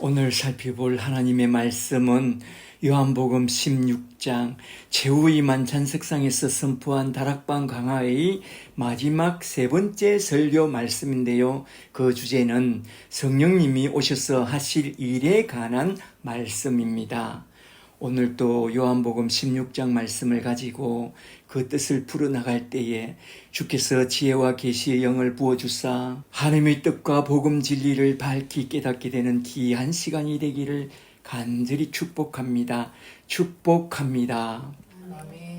오늘 살펴볼 하나님의 말씀은 요한복음 16장 최후의 만찬석상에서 선포한 다락방 강화의 마지막 세 번째 설교 말씀인데요. 그 주제는 성령님이 오셔서 하실 일에 관한 말씀입니다. 오늘도 요한복음 16장 말씀을 가지고 그 뜻을 풀어나갈 때에 주께서 지혜와 계시의 영을 부어주사 하나님의 뜻과 복음 진리를 밝히 깨닫게 되는 귀한 시간이 되기를 간절히 축복합니다. 축복합니다. 아멘.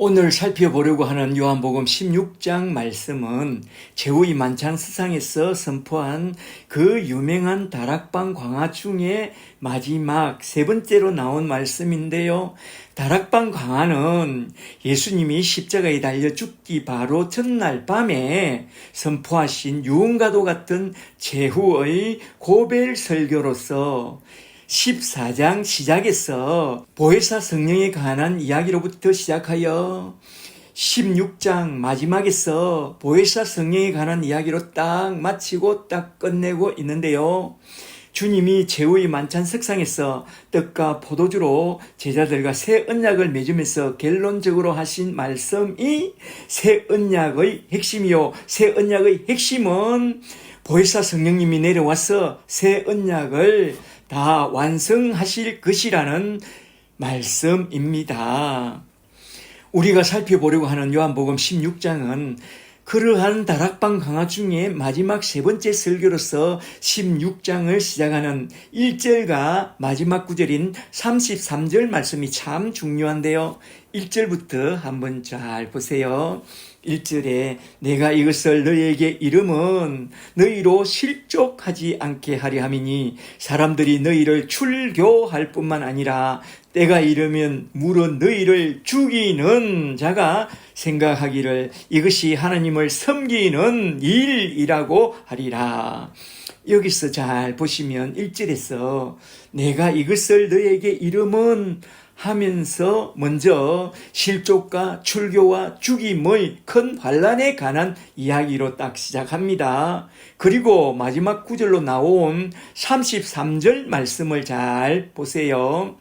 오늘 살펴보려고 하는 요한복음 16장 말씀은 최후의 만찬석상에서 선포한 그 유명한 다락방 강화 중에 마지막 세 번째로 나온 말씀인데요. 다락방 강화는 예수님이 십자가에 달려 죽기 바로 전날 밤에 선포하신 유언과도 같은 최후의 고별 설교로서 14장 시작에서 보혜사 성령에 관한 이야기로부터 시작하여 16장 마지막에서 보혜사 성령에 관한 이야기로 딱 마치고 딱 끝내고 있는데요. 주님이 최후의 만찬석상에서 떡과 포도주로 제자들과 새 언약을 맺으면서 결론적으로 하신 말씀이 새 언약의 핵심이요. 새 언약의 핵심은 보혜사 성령님이 내려와서 새 언약을 다 완성하실 것이라는 말씀입니다. 우리가 살펴보려고 하는 요한복음 16장은 그러한 다락방 강화 중에 마지막 세 번째 설교로서 16장을 시작하는 1절과 마지막 구절인 33절 말씀이 참 중요한데요. 1절부터 한번 잘 보세요. 1절에 내가 이것을 너희에게 이름은 너희로 실족하지 않게 하려 함이니 사람들이 너희를 출교할 뿐만 아니라 때가 이르면 물은 너희를 죽이는 자가 생각하기를 이것이 하나님을 섬기는 일이라고 하리라. 여기서 잘 보시면 1절에서 내가 이것을 너희에게 이름은 하면서 먼저 실족과 출교와 죽임의 큰 환난에 관한 이야기로 딱 시작합니다. 그리고 마지막 구절로 나온 33절 말씀을 잘 보세요.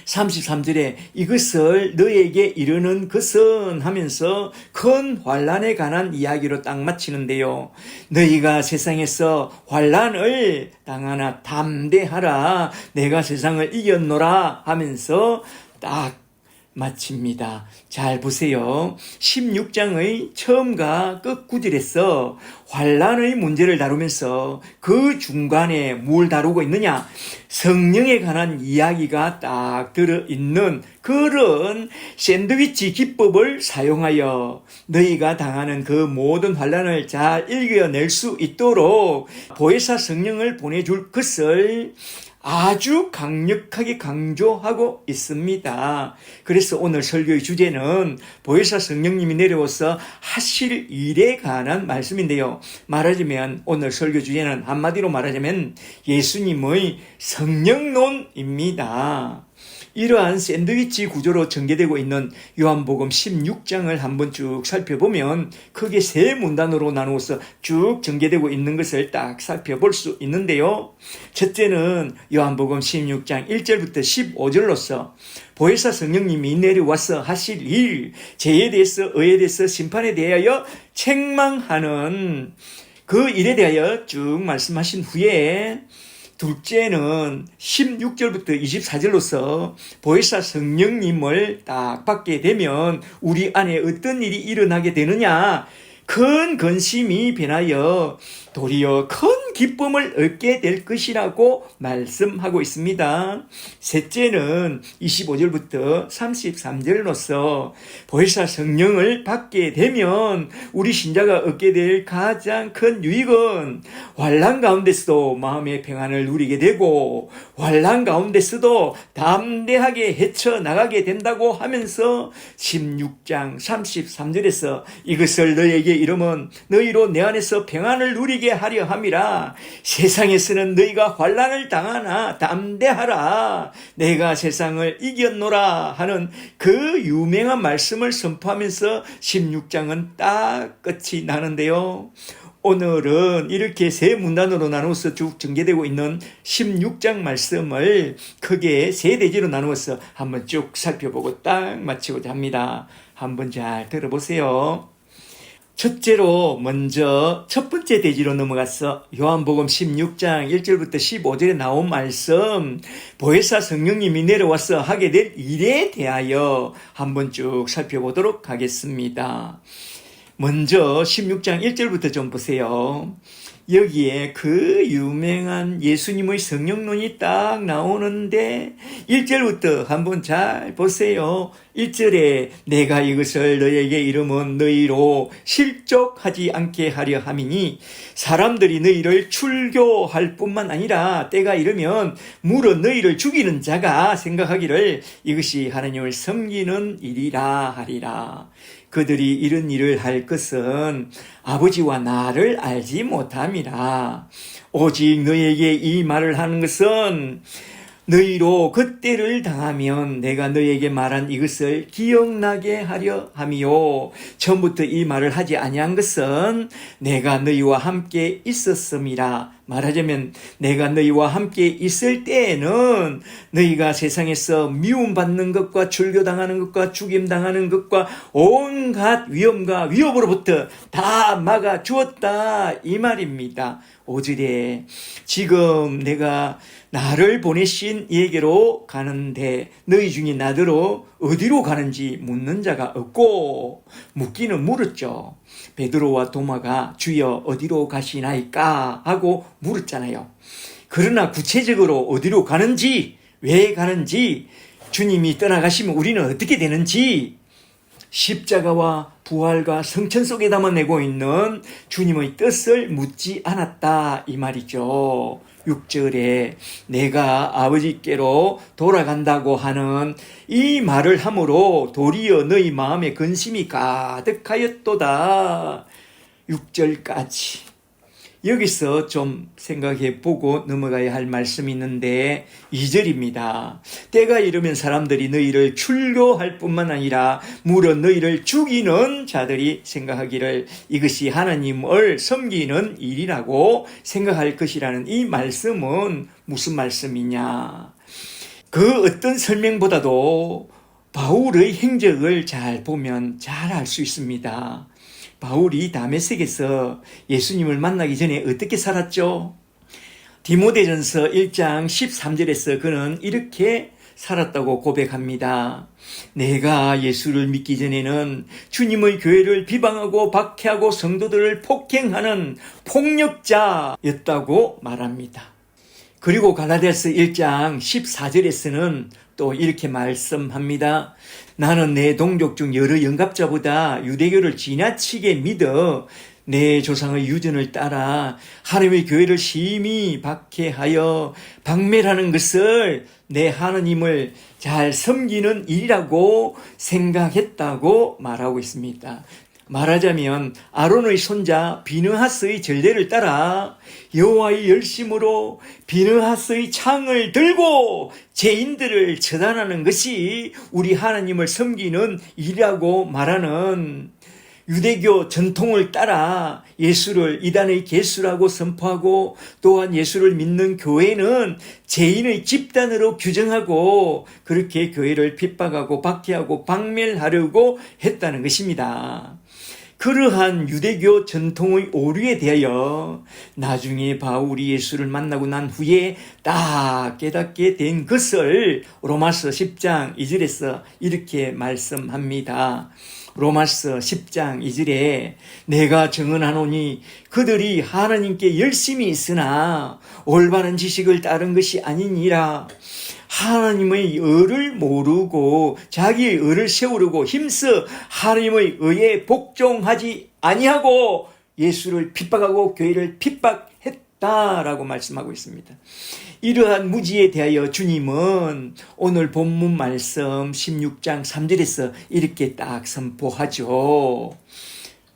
33절에 이것을 너에게 이르는 것은 하면서 큰 환난에 관한 이야기로 딱 마치는데요. 너희가 세상에서 환난을 당하나 담대하라. 내가 세상을 이겼노라 하면서 딱 마칩니다. 잘 보세요. 16장의 처음과 끝 구절에서 환난의 문제를 다루면서 그 중간에 뭘 다루고 있느냐? 성령에 관한 이야기가 딱 들어있는 그런 샌드위치 기법을 사용하여 너희가 당하는 그 모든 환난을 잘 이겨낼 수 있도록 보혜사 성령을 보내줄 것을 아주 강력하게 강조하고 있습니다. 그래서 오늘 설교의 주제는 보혜사 성령님이 내려와서 하실 일에 관한 말씀인데요. 말하자면 오늘 설교 주제는 한마디로 말하자면 예수님의 성령론입니다. 이러한 샌드위치 구조로 전개되고 있는 요한복음 16장을 한번 쭉 살펴보면 크게 세 문단으로 나누어서 쭉 전개되고 있는 것을 딱 살펴볼 수 있는데요. 첫째는 요한복음 16장 1절부터 15절로서 보혜사 성령님이 내려와서 하실 일, 죄에 대해서, 의에 대해서, 심판에 대하여 책망하는 그 일에 대하여 쭉 말씀하신 후에 둘째는 16절부터 24절로서 보혜사 성령님을 딱 받게 되면 우리 안에 어떤 일이 일어나게 되느냐? 큰 근심이 변하여 도리어 큰 기쁨을 얻게 될 것이라고 말씀하고 있습니다. 셋째는 25절부터 33절로서 보혜사 성령을 받게 되면 우리 신자가 얻게 될 가장 큰 유익은 환난 가운데서도 마음의 평안을 누리게 되고 환난 가운데서도 담대하게 헤쳐나가게 된다고 하면서 16장 33절에서 이것을 너에게 이름은 너희로 내 안에서 평안을 누리게 하려 함이라. 세상에서는 너희가 환난을 당하나 담대하라. 내가 세상을 이겼노라 하는 그 유명한 말씀을 선포하면서 16장은 딱 끝이 나는데요. 오늘은 이렇게 세 문단으로 나누어서 쭉 전개되고 있는 16장 말씀을 크게 세 대지로 나누어서 한번 쭉 살펴보고 딱 마치고자 합니다. 한번 잘 들어보세요. 첫째로 먼저 첫 번째 대지로 넘어가서 요한복음 16장 1절부터 15절에 나온 말씀, 보혜사 성령님이 내려와서 하게 될 일에 대하여 한번 쭉 살펴보도록 하겠습니다. 먼저 16장 1절부터 좀 보세요. 여기에 그 유명한 예수님의 성령론이 딱 나오는데 1절부터 한번 잘 보세요. 1절에 내가 이것을 너에게 이름은 너희로 실족하지 않게 하려 함이니 사람들이 너희를 출교할 뿐만 아니라 때가 이르면 물어 너희를 죽이는 자가 생각하기를 이것이 하나님을 섬기는 일이라 하리라. 그들이 이런 일을 할 것은 아버지와 나를 알지 못함이라. 오직 너에게 이 말을 하는 것은 너희로 그때를 당하면 내가 너에게 말한 이것을 기억나게 하려 함이요. 처음부터 이 말을 하지 아니한 것은 내가 너희와 함께 있었음이라. 말하자면 내가 너희와 함께 있을 때에는 너희가 세상에서 미움받는 것과 출교당하는 것과 죽임당하는 것과 온갖 위험과 위협으로부터 다 막아주었다 이 말입니다. 5절에 지금 내가 나를 보내신 이에게로 가는데 너희 중에 나더러 어디로 가는지 묻는 자가 없고 묻기는 물었죠. 베드로와 도마가 주여 어디로 가시나이까 하고 물었잖아요. 그러나 구체적으로 어디로 가는지 왜 가는지 주님이 떠나가시면 우리는 어떻게 되는지 십자가와 부활과 성천 속에 담아내고 있는 주님의 뜻을 묻지 않았다 이 말이죠. 6절에 내가 아버지께로 돌아간다고 하는 이 말을 함으로 도리어 너희 마음에 근심이 가득하였도다. 6절까지 여기서 좀 생각해 보고 넘어가야 할 말씀이 있는데 2절입니다. 때가 이르면 사람들이 너희를 출교할 뿐만 아니라 물어 너희를 죽이는 자들이 생각하기를 이것이 하나님을 섬기는 일이라고 생각할 것이라는 이 말씀은 무슨 말씀이냐? 그 어떤 설명보다도 바울의 행적을 잘 보면 잘 알 수 있습니다. 바울이 다메섹에서 예수님을 만나기 전에 어떻게 살았죠? 디모데전서 1장 13절에서 그는 이렇게 살았다고 고백합니다. 내가 예수를 믿기 전에는 주님의 교회를 비방하고 박해하고 성도들을 폭행하는 폭력자였다고 말합니다. 그리고 갈라디아서 1장 14절에서는 또 이렇게 말씀합니다. 나는 내 동족 중 여러 영갑자보다 유대교를 지나치게 믿어 내 조상의 유전을 따라 하나님의 교회를 심히 박해하여 박멸하는 것을 내 하나님을 잘 섬기는 일이라고 생각했다고 말하고 있습니다. 말하자면 아론의 손자 비느하스의 전례를 따라 여호와의 열심으로 비느하스의 창을 들고 죄인들을 처단하는 것이 우리 하나님을 섬기는 일이라고 말하는 유대교 전통을 따라 예수를 이단의 개수라고 선포하고 또한 예수를 믿는 교회는 죄인의 집단으로 규정하고 그렇게 교회를 핍박하고 박해하고 박멸하려고 했다는 것입니다. 그러한 유대교 전통의 오류에 대하여 나중에 바울이 예수를 만나고 난 후에 딱 깨닫게 된 것을 로마서 10장 2절에서 이렇게 말씀합니다. 로마서 10장 2절에 내가 증언하노니 그들이 하나님께 열심히 있으나 올바른 지식을 따른 것이 아니니라. 하나님의 의를 모르고 자기의 의를 세우려고 힘써 하나님의 의에 복종하지 아니하고 예수를 핍박하고 교회를 핍박했다라고 말씀하고 있습니다. 이러한 무지에 대하여 주님은 오늘 본문 말씀 16장 3절에서 이렇게 딱 선포하죠.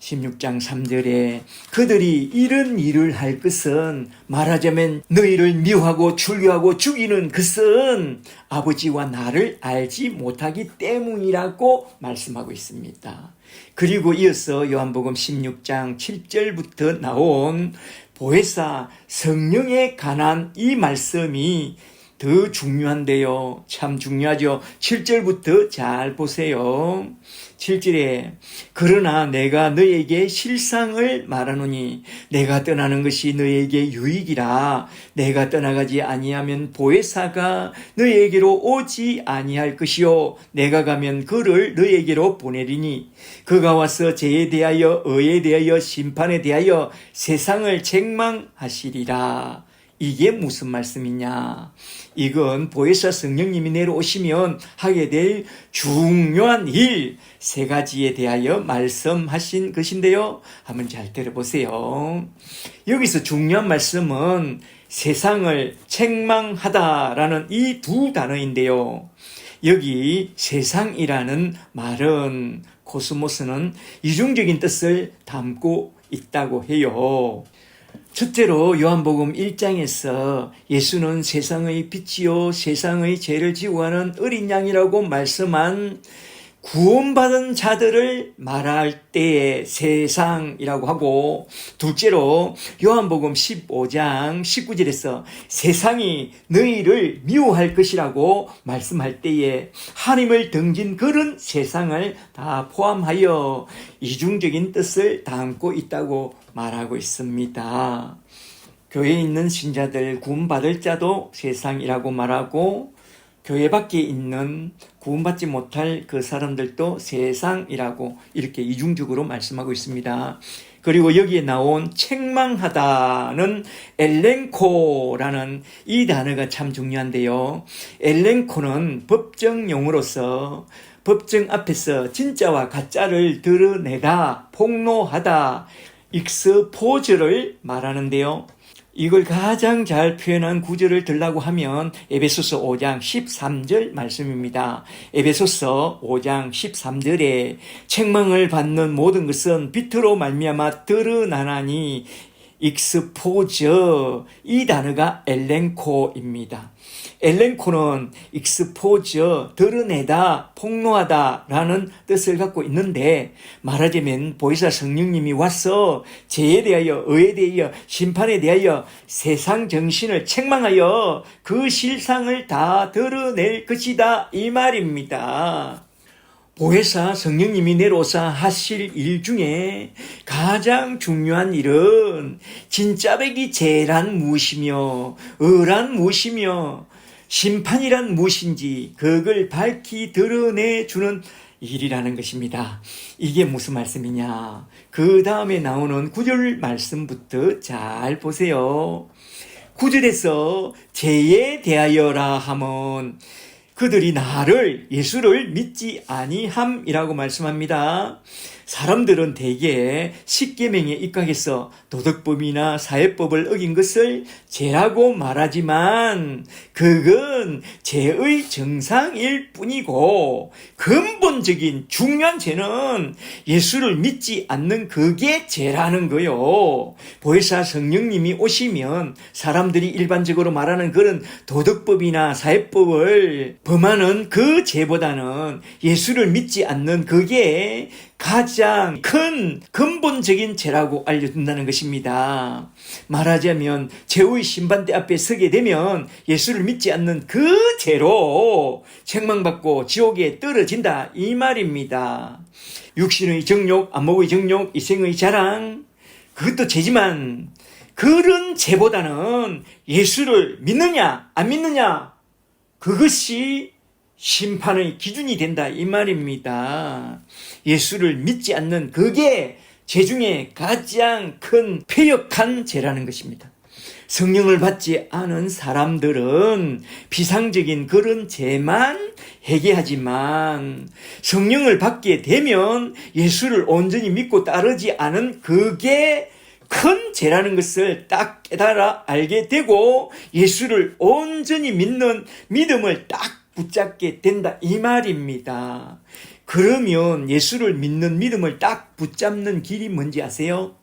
16장 3절에 그들이 이런 일을 할 것은 말하자면 너희를 미워하고 출교하고 죽이는 것은 아버지와 나를 알지 못하기 때문이라고 말씀하고 있습니다. 그리고 이어서 요한복음 16장 7절부터 나온 보혜사 성령에 관한 이 말씀이 더 중요한데요. 참 중요하죠. 7절부터 잘 보세요. 7절에 그러나 내가 너에게 실상을 말하노니 내가 떠나는 것이 너에게 유익이라. 내가 떠나가지 아니하면 보혜사가 너에게로 오지 아니할 것이요 내가 가면 그를 너에게로 보내리니 그가 와서 죄에 대하여 의에 대하여 심판에 대하여 세상을 책망하시리라. 이게 무슨 말씀이냐? 이건 보혜사 성령님이 내려오시면 하게 될 중요한 일 세 가지에 대하여 말씀하신 것인데요. 한번 잘 들어보세요. 여기서 중요한 말씀은 세상을 책망하다라는 이 두 단어인데요. 여기 세상이라는 말은 코스모스는 이중적인 뜻을 담고 있다고 해요. 첫째로 요한복음 1장에서 예수는 세상의 빛이요 세상의 죄를 지우하는 어린 양이라고 말씀한 구원받은 자들을 말할 때의 세상이라고 하고, 둘째로 요한복음 15장 19절에서 세상이 너희를 미워할 것이라고 말씀할 때에 하나님을 등진 그런 세상을 다 포함하여 이중적인 뜻을 담고 있다고 말하고 있습니다. 교회에 있는 신자들 구원받을 자도 세상이라고 말하고, 교회 밖에 있는 구원받지 못할 그 사람들도 세상이라고 이렇게 이중적으로 말씀하고 있습니다. 그리고 여기에 나온 책망하다는 엘렌코라는 이 단어가 참 중요한데요. 엘렌코는 법정용어로서 법정 앞에서 진짜와 가짜를 드러내다, 폭로하다, 익스포즈를 말하는데요. 이걸 가장 잘 표현한 구절을 들라고 하면 에베소서 5장 13절 말씀입니다. 에베소서 5장 13절에 책망을 받는 모든 것은 빛으로 말미암아 드러나나니 익스포즈, 이 단어가 엘렌코입니다. 엘렌코는 익스포즈, 드러내다, 폭로하다 라는 뜻을 갖고 있는데, 말하자면 보혜사 성령님이 와서 죄에 대하여, 의에 대하여, 심판에 대하여 세상 정신을 책망하여 그 실상을 다 드러낼 것이다 이 말입니다. 보혜사 성령님이 내려오사 하실 일 중에 가장 중요한 일은 진짜배기 죄란 무엇이며 의란 무엇이며 심판이란 무엇인지 그걸 밝히 드러내주는 일이라는 것입니다. 이게 무슨 말씀이냐? 그 다음에 나오는 9절 말씀부터 잘 보세요. 9절에서 죄에 대하여라 하면 그들이 나를, 예수를 믿지 아니함이라고 말씀합니다. 사람들은 대개 십계명에 입각해서 도덕법이나 사회법을 어긴 것을 죄라고 말하지만 그건 죄의 정상일 뿐이고 근본적인 중요한 죄는 예수를 믿지 않는 그게 죄라는 거요. 보혜사 성령님이 오시면 사람들이 일반적으로 말하는 그런 도덕법이나 사회법을 범하는 그 죄보다는 예수를 믿지 않는 그게 가장 큰 근본적인 죄라고 알려준다는 것입니다. 말하자면 죄의 심판대 앞에 서게 되면 예수를 믿지 않는 그 죄로 책망받고 지옥에 떨어진다 이 말입니다. 육신의 정욕, 안목의 정욕, 이생의 자랑, 그것도 죄지만 그런 죄보다는 예수를 믿느냐 안 믿느냐, 그것이 심판의 기준이 된다 이 말입니다. 예수를 믿지 않는 그게 죄 중에 가장 큰 폐역한 죄라는 것입니다. 성령을 받지 않은 사람들은 비상적인 그런 죄만 회개하지만 성령을 받게 되면 예수를 온전히 믿고 따르지 않은 그게 큰 죄라는 것을 딱 깨달아 알게 되고 예수를 온전히 믿는 믿음을 딱 붙잡게 된다 이 말입니다. 그러면 예수를 믿는 믿음을 딱 붙잡는 길이 뭔지 아세요?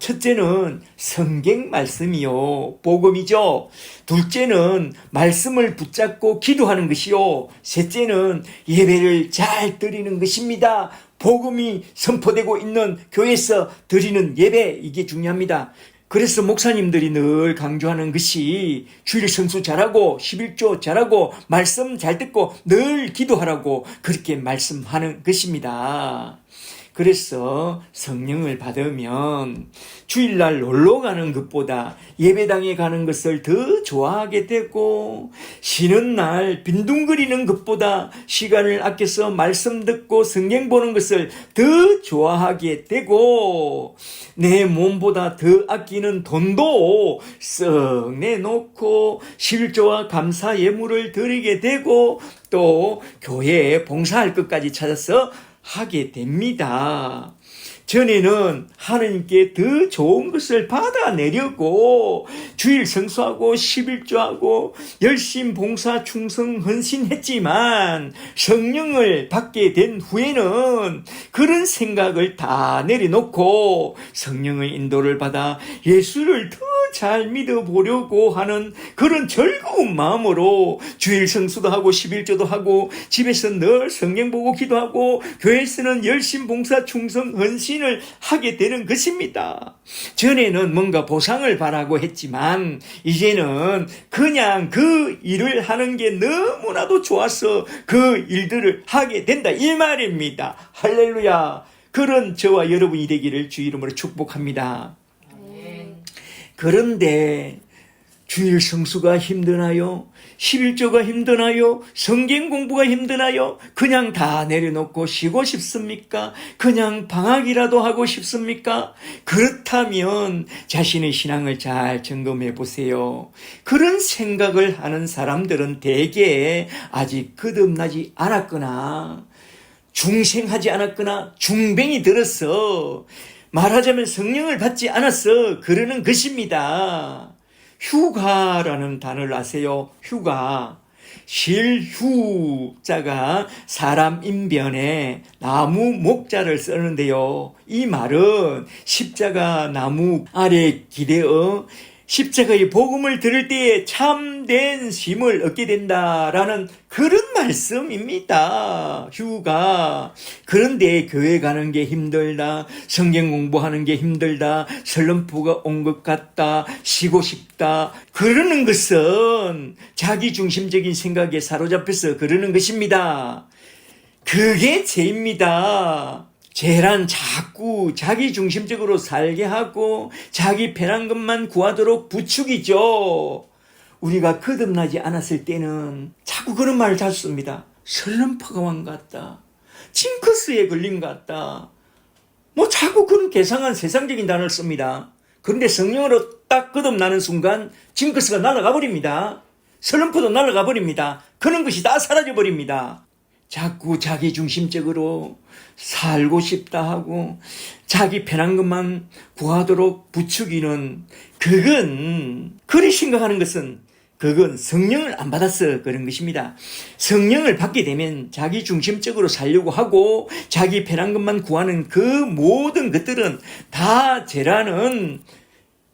첫째는 성경 말씀이요, 복음이죠. 둘째는 말씀을 붙잡고 기도하는 것이요. 셋째는 예배를 잘 드리는 것입니다. 복음이 선포되고 있는 교회에서 드리는 예배, 이게 중요합니다. 그래서 목사님들이 늘 강조하는 것이 주일 성수 잘하고 11조 잘하고 말씀 잘 듣고 늘 기도하라고 그렇게 말씀하는 것입니다. 그래서 성령을 받으면 주일날 놀러 가는 것보다 예배당에 가는 것을 더 좋아하게 되고, 쉬는 날 빈둥거리는 것보다 시간을 아껴서 말씀 듣고 성경 보는 것을 더 좋아하게 되고, 내 몸보다 더 아끼는 돈도 썩 내놓고 11조와 감사 예물을 드리게 되고, 또 교회에 봉사할 것까지 찾아서 하게 됩니다. 전에는 하느님께 더 좋은 것을 받아내려고 주일 성수하고 11조하고 열심 봉사 충성 헌신했지만, 성령을 받게 된 후에는 그런 생각을 다 내려놓고 성령의 인도를 받아 예수를 더 잘 믿어보려고 하는 그런 즐거운 마음으로 주일 성수도 하고 11조도 하고 집에서 늘 성경 보고 기도하고 교회에서는 열심 봉사 충성 헌신을 하게 되는 것입니다. 전에는 뭔가 보상을 바라고 했지만 이제는 그냥 그 일을 하는 게 너무나도 좋아서 그 일들을 하게 된다, 이 말입니다. 할렐루야. 그런 저와 여러분이 되기를 주 이름으로 축복합니다. 그런데 주일 성수가 힘드나요? 11조가 힘드나요? 성경 공부가 힘드나요? 그냥 다 내려놓고 쉬고 싶습니까? 그냥 방학이라도 하고 싶습니까? 그렇다면 자신의 신앙을 잘 점검해 보세요. 그런 생각을 하는 사람들은 대개 아직 거듭나지 않았거나 중생하지 않았거나 중병이 들어서, 말하자면 성령을 받지 않았어 그러는 것입니다. 휴가라는 단어를 아세요? 휴가. 실휴자가 사람 인변에 나무 목자를 쓰는데요. 이 말은 십자가 나무 아래 기대어 십자가의 복음을 들을 때에 참된 쉼을 얻게 된다라는 그런 말씀입니다. 휴가. 그런데 교회 가는 게 힘들다, 성경 공부하는 게 힘들다, 슬럼프가 온 것 같다, 쉬고 싶다, 그러는 것은 자기중심적인 생각에 사로잡혀서 그러는 것입니다. 그게 죄입니다. 죄란 자꾸 자기중심적으로 살게 하고 자기 편한 것만 구하도록 부추기죠. 우리가 거듭나지 않았을 때는 자꾸 그런 말을 자주 씁니다. 슬럼프가 온 것 같다, 징크스에 걸린 것 같다, 뭐 자꾸 그런 괴상한 세상적인 단어를 씁니다. 그런데 성령으로 딱 거듭나는 순간 징크스가 날아가 버립니다. 슬럼프도 날아가 버립니다. 그런 것이 다 사라져 버립니다. 자꾸 자기중심적으로 살고 싶다 하고 자기 편한 것만 구하도록 부추기는, 그건 그리 생각하는 것은 그건 성령을 안 받아서 그런 것입니다. 성령을 받게 되면 자기중심적으로 살려고 하고 자기 편한 것만 구하는 그 모든 것들은 다 죄라는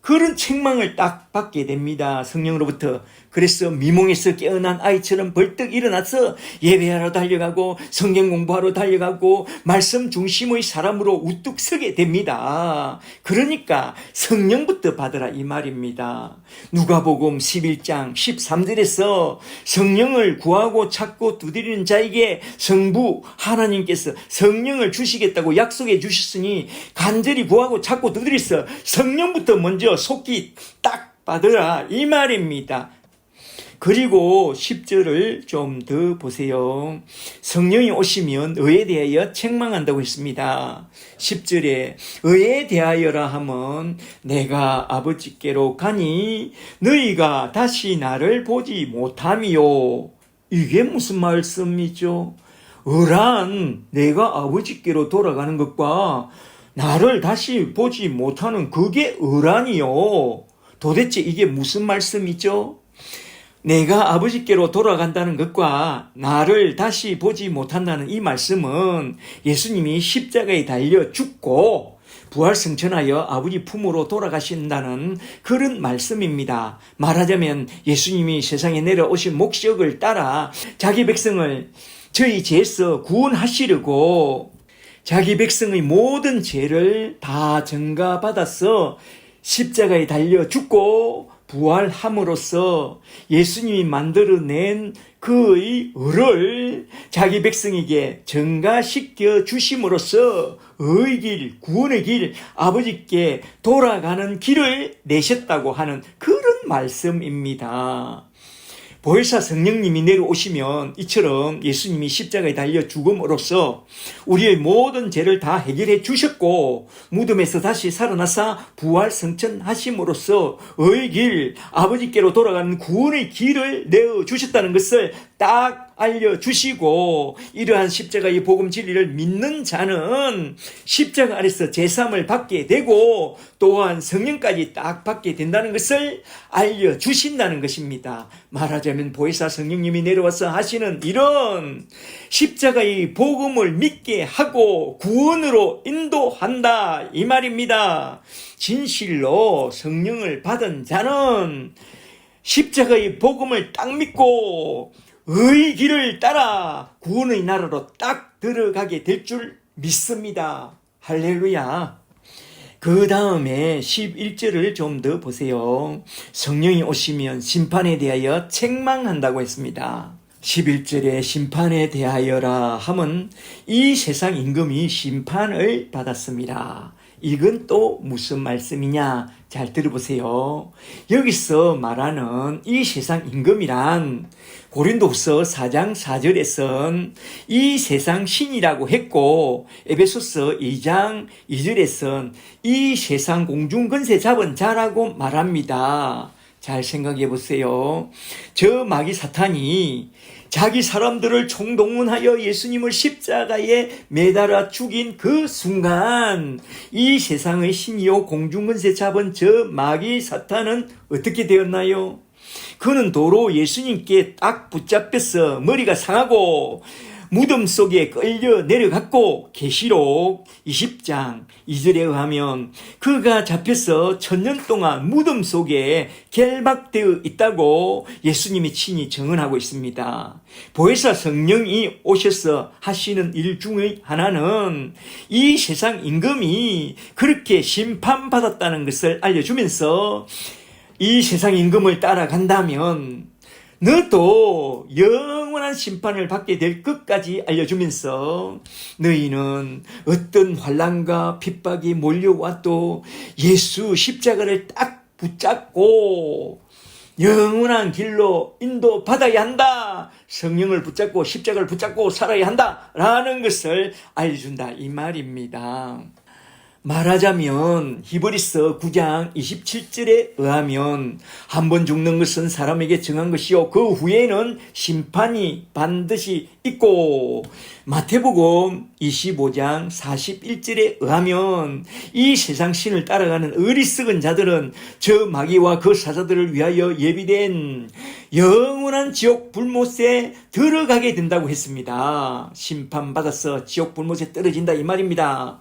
그런 책망을 딱 받게 됩니다. 성령으로부터. 그래서 미몽에서 깨어난 아이처럼 벌떡 일어나서 예배하러 달려가고 성경 공부하러 달려가고 말씀 중심의 사람으로 우뚝 서게 됩니다. 그러니까 성령부터 받으라 이 말입니다. 누가복음 11장 13절에서 성령을 구하고 찾고 두드리는 자에게 성부 하나님께서 성령을 주시겠다고 약속해 주셨으니 간절히 구하고 찾고 두드리서 성령부터 먼저 속히 딱 받으라 이 말입니다. 그리고 10절을 좀 더 보세요. 성령이 오시면 의에 대하여 책망한다고 했습니다. 10절에 의에 대하여라 하면 내가 아버지께로 가니 너희가 다시 나를 보지 못함이요. 이게 무슨 말씀이죠? 의란 내가 아버지께로 돌아가는 것과 나를 다시 보지 못하는 그게 의란이요. 도대체 이게 무슨 말씀이죠? 내가 아버지께로 돌아간다는 것과 나를 다시 보지 못한다는 이 말씀은 예수님이 십자가에 달려 죽고 부활 승천하여 아버지 품으로 돌아가신다는 그런 말씀입니다. 말하자면 예수님이 세상에 내려오신 목적을 따라 자기 백성을 저희 죄에서 구원하시려고 자기 백성의 모든 죄를 다 전가받아서 십자가에 달려 죽고 부활함으로써 예수님이 만들어낸 그의 의를 자기 백성에게 전가시켜 주심으로써 의의 길, 구원의 길, 아버지께 돌아가는 길을 내셨다고 하는 그런 말씀입니다. 보혜사 성령님이 내려오시면 이처럼 예수님이 십자가에 달려 죽음으로써 우리의 모든 죄를 다 해결해 주셨고 무덤에서 다시 살아나사 부활 승천하심으로써 의의 길, 아버지께로 돌아가는 구원의 길을 내어주셨다는 것을 딱 알려주시고 이러한 십자가의 복음 진리를 믿는 자는 십자가 안에서 제사함을 받게 되고 또한 성령까지 딱 받게 된다는 것을 알려주신다는 것입니다. 말하자면 보혜사 성령님이 내려와서 하시는 이런 십자가의 복음을 믿게 하고 구원으로 인도한다 이 말입니다. 진실로 성령을 받은 자는 십자가의 복음을 딱 믿고 의의 길을 따라 구원의 나라로 딱 들어가게 될 줄 믿습니다. 할렐루야. 그 다음에 11절을 좀 더 보세요. 성령이 오시면 심판에 대하여 책망한다고 했습니다. 11절에 심판에 대하여라 하면 이 세상 임금이 심판을 받았습니다. 이건 또 무슨 말씀이냐? 잘 들어보세요. 여기서 말하는 이 세상 임금이란 고린도후서 4장 4절에선 이 세상 신이라고 했고 에베소서 2장 2절에선 이 세상 공중권세 잡은 자라고 말합니다. 잘 생각해 보세요. 저 마귀 사탄이 자기 사람들을 총동원하여 예수님을 십자가에 매달아 죽인 그 순간 이 세상의 신이요 공중권세 잡은 저 마귀 사탄은 어떻게 되었나요? 그는 도로 예수님께 딱 붙잡혀서 머리가 상하고 무덤 속에 끌려 내려갔고 계시록 20장 2절에 의하면 그가 잡혀서 1000년 동안 무덤 속에 결박되어 있다고 예수님이 친히 증언하고 있습니다. 보혜사 성령이 오셔서 하시는 일 중의 하나는 이 세상 임금이 그렇게 심판받았다는 것을 알려주면서 이 세상 임금을 따라간다면 너도 영원한 심판을 받게 될 것까지 알려주면서 너희는 어떤 환난과 핍박이 몰려와도 예수 십자가를 딱 붙잡고 영원한 길로 인도받아야 한다. 성령을 붙잡고 십자가를 붙잡고 살아야 한다라는 것을 알려준다 이 말입니다. 말하자면 히브리서 9장 27절에 의하면 한 번 죽는 것은 사람에게 정한 것이요 그 후에는 심판이 반드시 있고 마태복음 25장 41절에 의하면 이 세상 신을 따라가는 어리석은 자들은 저 마귀와 그 사자들을 위하여 예비된 영원한 지옥 불못에 들어가게 된다고 했습니다. 심판받아서 지옥 불못에 떨어진다 이 말입니다.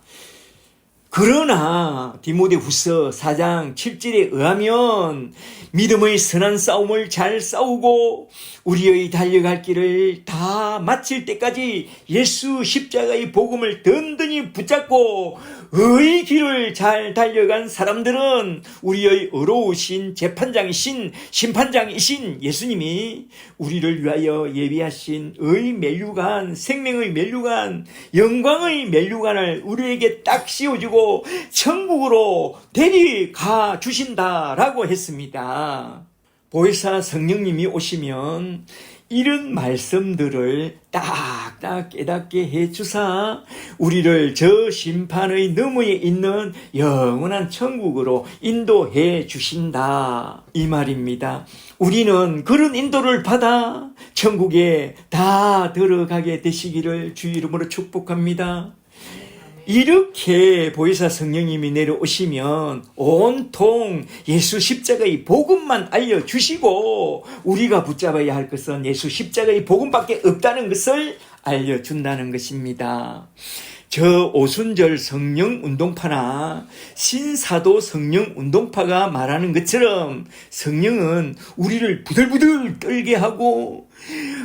그러나 디모데후서 4장 7절에 의하면 믿음의 선한 싸움을 잘 싸우고 우리의 달려갈 길을 다 마칠 때까지 예수 십자가의 복음을 든든히 붙잡고 의의 길을 잘 달려간 사람들은 우리의 의로우신 재판장이신 심판장이신 예수님이 우리를 위하여 예비하신 의 면류관, 생명의 면류관, 영광의 면류관을 우리에게 딱 씌워주고 천국으로 데려가 주신다라고 했습니다. 보혜사 성령님이 오시면 이런 말씀들을 딱딱 깨닫게 해주사 우리를 저 심판의 너머에 있는 영원한 천국으로 인도해 주신다 이 말입니다. 우리는 그런 인도를 받아 천국에 다 들어가게 되시기를 주 이름으로 축복합니다. 이렇게 보혜사 성령님이 내려오시면 온통 예수 십자가의 복음만 알려주시고 우리가 붙잡아야 할 것은 예수 십자가의 복음밖에 없다는 것을 알려준다는 것입니다. 저 오순절 성령 운동파나 신사도 성령 운동파가 말하는 것처럼 성령은 우리를 부들부들 떨게 하고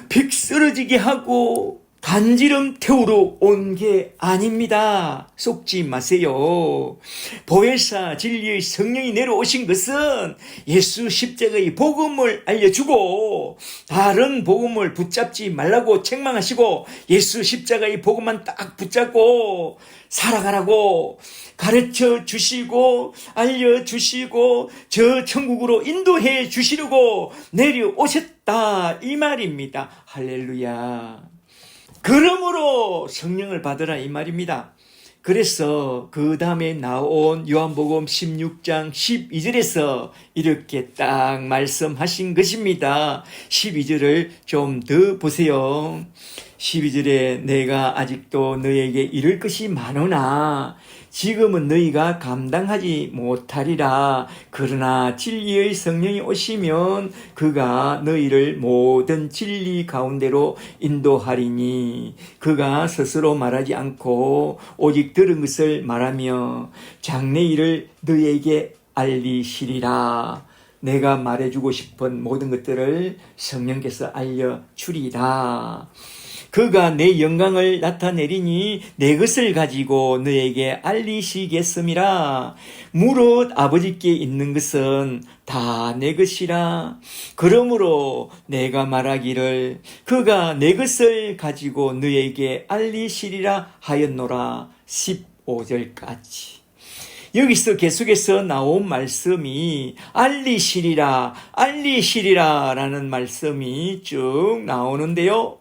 백 쓰러지게 하고 간지럼 태우러 온 게 아닙니다. 속지 마세요. 보혜사 진리의 성령이 내려오신 것은 예수 십자가의 복음을 알려주고 다른 복음을 붙잡지 말라고 책망하시고 예수 십자가의 복음만 딱 붙잡고 살아가라고 가르쳐 주시고 알려주시고 저 천국으로 인도해 주시려고 내려오셨다 이 말입니다. 할렐루야. 그러므로 성령을 받으라 이 말입니다. 그래서 그 다음에 나온 요한복음 16장 12절에서 이렇게 딱 말씀하신 것입니다. 12절을 좀 더 보세요. 12절에 내가 아직도 너에게 이를 것이 많으나 지금은 너희가 감당하지 못하리라. 그러나 진리의 성령이 오시면 그가 너희를 모든 진리 가운데로 인도하리니 그가 스스로 말하지 않고 오직 들은 것을 말하며 장래 일을 너희에게 알리시리라. 내가 말해주고 싶은 모든 것들을 성령께서 알려주리라. 그가 내 영광을 나타내리니 내 것을 가지고 너에게 알리시겠음이라. 무릇 아버지께 있는 것은 다 내 것이라. 그러므로 내가 말하기를 그가 내 것을 가지고 너에게 알리시리라 하였노라. 15절까지. 여기서 계속해서 나온 말씀이 알리시리라 라는 말씀이 쭉 나오는데요.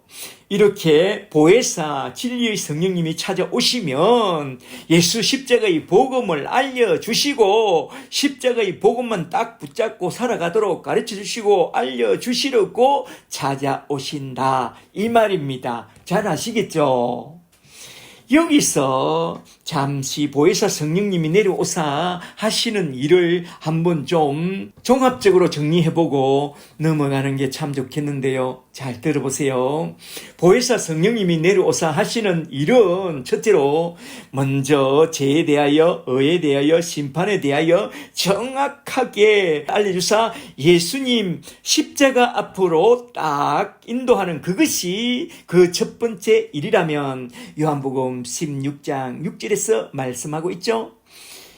이렇게 보혜사 진리의 성령님이 찾아오시면 예수 십자가의 복음을 알려주시고 십자가의 복음만 딱 붙잡고 살아가도록 가르쳐주시고 알려주시려고 찾아오신다 이 말입니다. 잘 아시겠죠? 여기서 잠시 보혜사 성령님이 내려오사 하시는 일을 한번 좀 종합적으로 정리해보고 넘어가는 게 참 좋겠는데요. 잘 들어보세요. 보혜사 성령님이 내려오사 하시는 일은 첫째로 먼저 죄에 대하여 의에 대하여 심판에 대하여 정확하게 알려주사 예수님 십자가 앞으로 딱 인도하는 그것이 그 첫 번째 일이라면 요한복음 16장 6절에서 말씀하고 있죠.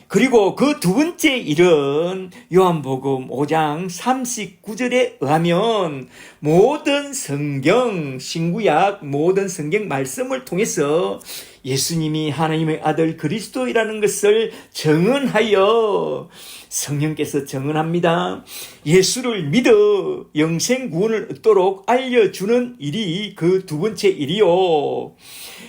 그리고 그 두 번째 일은 요한복음 5장 39절에 의하면 모든 성경, 신구약 모든 성경 말씀을 통해서 예수님이 하나님의 아들 그리스도이라는 것을 증언하여 성령께서 증언합니다. 예수를 믿어 영생 구원을 얻도록 알려주는 일이 그 두 번째 일이요.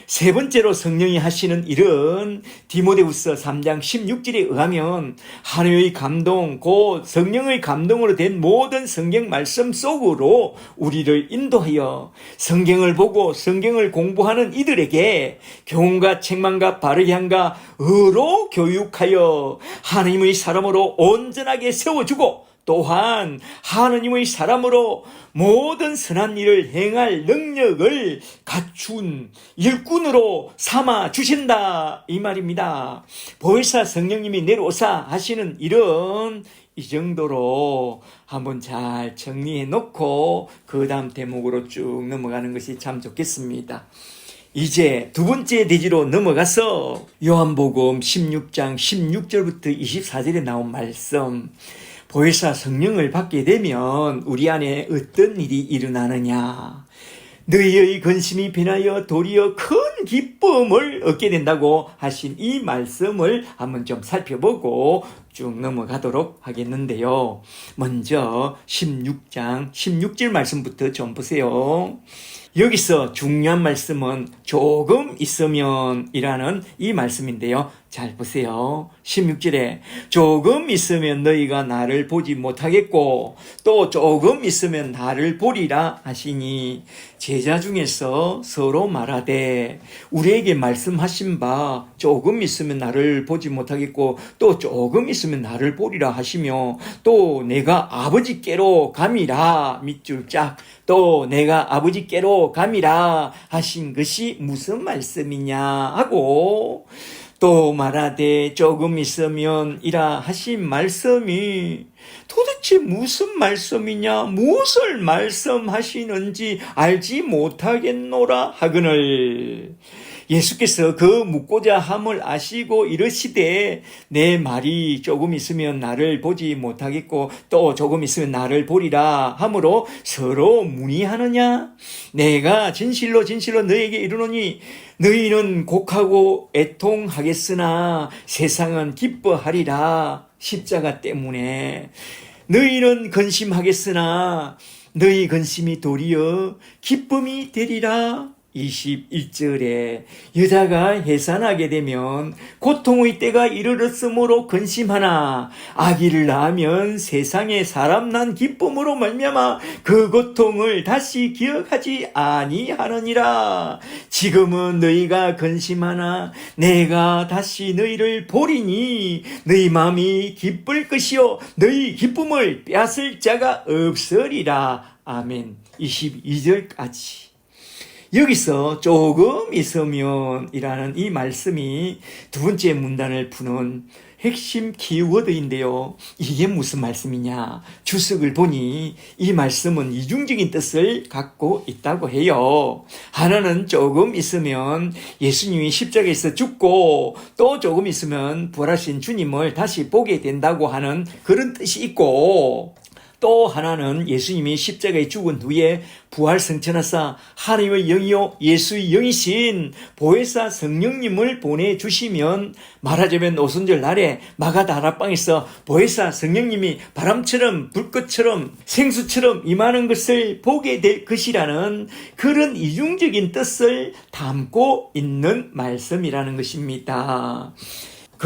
세 번째로 성령이 하시는 일은 디모데후서 3장 16절에 의하면 하나님의 감동 곧 성령의 감동으로 된 모든 성경 말씀 속으로 우리를 인도하여 성경을 보고 성경을 공부하는 이들에게 교훈과 책망과 바르게 함과 의로 교육하여 하나님의 사람으로 온전하게 세워주고 또한 하나님의 사람으로 모든 선한 일을 행할 능력을 갖춘 일꾼으로 삼아 주신다 이 말입니다. 보혜사 성령님이 내려오사 하시는 일은 이 정도로 한번 잘 정리해 놓고 그 다음 대목으로 쭉 넘어가는 것이 참 좋겠습니다. 이제 두 번째 대지로 넘어가서 요한복음 16장 16절부터 24절에 나온 말씀, 보혜사 성령을 받게 되면 우리 안에 어떤 일이 일어나느냐, 너희의 근심이 변하여 도리어 큰 기쁨을 얻게 된다고 하신 이 말씀을 한번 좀 살펴보고 쭉 넘어가도록 하겠는데요. 먼저 16장 16절 말씀부터 좀 보세요. 여기서 중요한 말씀은 조금 있으면 이라는 이 말씀인데요. 잘 보세요. 16절에 조금 있으면 너희가 나를 보지 못하겠고 또 조금 있으면 나를 보리라 하시니 제자 중에서 서로 말하되 우리에게 말씀하신 바 조금 있으면 나를 보지 못하겠고 또 조금 있으면 나를 보리라 하시며 또 내가 아버지께로 감이라 밑줄 짝 또 내가 아버지께로 감이라 하신 것이 무슨 말씀이냐 하고 또 말하되 조금 있으면 이라 하신 말씀이 도대체 무슨 말씀이냐 무엇을 말씀하시는지 알지 못하겠노라 하거늘 예수께서 그 묻고자 함을 아시고 이르시되 내 말이 조금 있으면 나를 보지 못하겠고 또 조금 있으면 나를 보리라 하므로 서로 문의하느냐 내가 진실로 진실로 너에게 이르노니 너희는 곡하고 애통하겠으나 세상은 기뻐하리라 십자가 때문에 너희는 근심하겠으나 너희 근심이 도리어 기쁨이 되리라 21절에 여자가 해산하게 되면 고통의 때가 이르렀으므로 근심하나 아기를 낳으면 세상에 사람 난 기쁨으로 말미암아 그 고통을 다시 기억하지 아니하느니라 지금은 너희가 근심하나 내가 다시 너희를 보리니 너희 마음이 기쁠 것이요 너희 기쁨을 빼앗을 자가 없으리라 아멘 22절까지 여기서 조금 있으면 이라는 이 말씀이 두 번째 문단을 푸는 핵심 키워드인데요. 이게 무슨 말씀이냐? 주석을 보니 이 말씀은 이중적인 뜻을 갖고 있다고 해요. 하나는 조금 있으면 예수님이 십자가에서 죽고 또 조금 있으면 부활하신 주님을 다시 보게 된다고 하는 그런 뜻이 있고 또 하나는 예수님이 십자가에 죽은 후에 부활 승천하사 하나님의 영이요 예수의 영이신 보혜사 성령님을 보내주시면 말하자면 오순절 날에 마가다락방에서 보혜사 성령님이 바람처럼 불꽃처럼 생수처럼 임하는 것을 보게 될 것이라는 그런 이중적인 뜻을 담고 있는 말씀이라는 것입니다.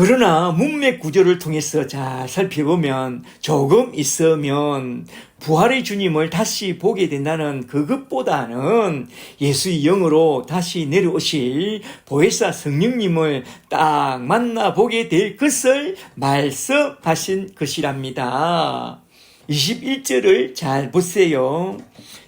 그러나 문맥 구조를 통해서 잘 살펴보면 조금 있으면 부활의 주님을 다시 보게 된다는 그것보다는 예수의 영으로 다시 내려오실 보혜사 성령님을 딱 만나보게 될 것을 말씀하신 것이랍니다. 21절을 잘 보세요.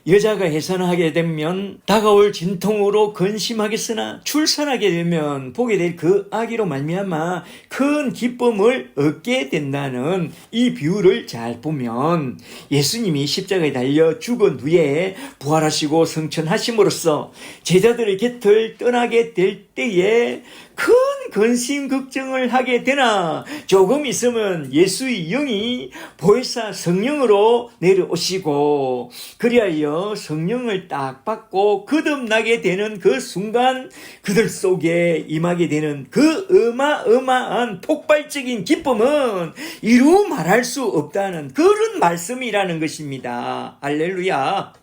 여자가 해산하게 되면 다가올 진통으로 근심하겠으나 출산하게 되면 보게 될 그 아기로 말미암아 큰 기쁨을 얻게 된다는 이 비유를 잘 보면 예수님이 십자가에 달려 죽은 후에 부활하시고 성천하심으로써 제자들의 곁을 떠나게 될 때에 큰 근심 걱정을 하게 되나 조금 있으면 예수의 영이 보혜사 성령으로 내려오시고 그리하여 성령을 딱 받고 거듭나게 되는 그 순간 그들 속에 임하게 되는 그 어마어마한 폭발적인 기쁨은 이루 말할 수 없다는 그런 말씀이라는 것입니다. 할렐루야.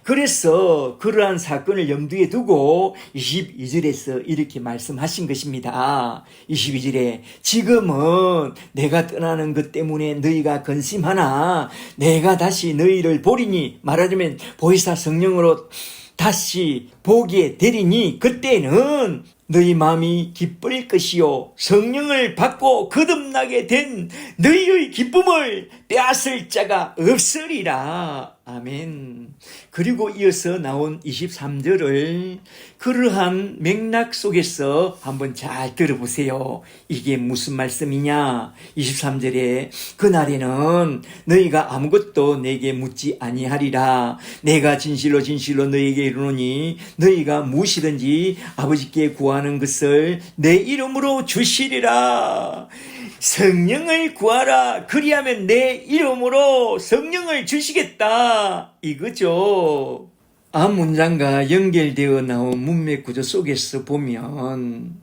그래서 그러한 사건을 염두에 두고 22절에서 이렇게 말씀하신 것입니다. 22절에 지금은 내가 떠나는 것 때문에 너희가 근심하나 내가 다시 너희를 보리니 말하자면 보혜사 성령으로 다시 보게 되리니 그때는 너희 마음이 기쁠 것이요 성령을 받고 거듭나게 된 너희의 기쁨을 빼앗을 자가 없으리라. 아멘. 그리고 이어서 나온 23절을 그러한 맥락 속에서 한번 잘 들어보세요. 이게 무슨 말씀이냐? 23절에 그날에는 너희가 아무것도 내게 묻지 아니하리라. 내가 진실로 진실로 너희에게 이르노니 너희가 무엇이든지 아버지께 구하는 것을 내 이름으로 주시리라. 성령을 구하라. 그리하면 내 이름으로 성령을 주시겠다. 이거죠. 앞 문장과 연결되어 나온 문맥 구조 속에서 보면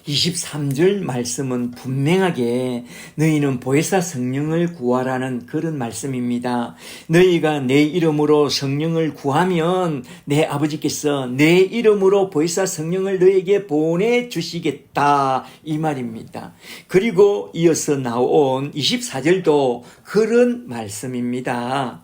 23절 말씀은 분명하게 너희는 보혜사 성령을 구하라는 그런 말씀입니다. 너희가 내 이름으로 성령을 구하면 내 아버지께서 내 이름으로 보혜사 성령을 너희에게 보내주시겠다 이 말입니다. 그리고 이어서 나온 24절도 그런 말씀입니다.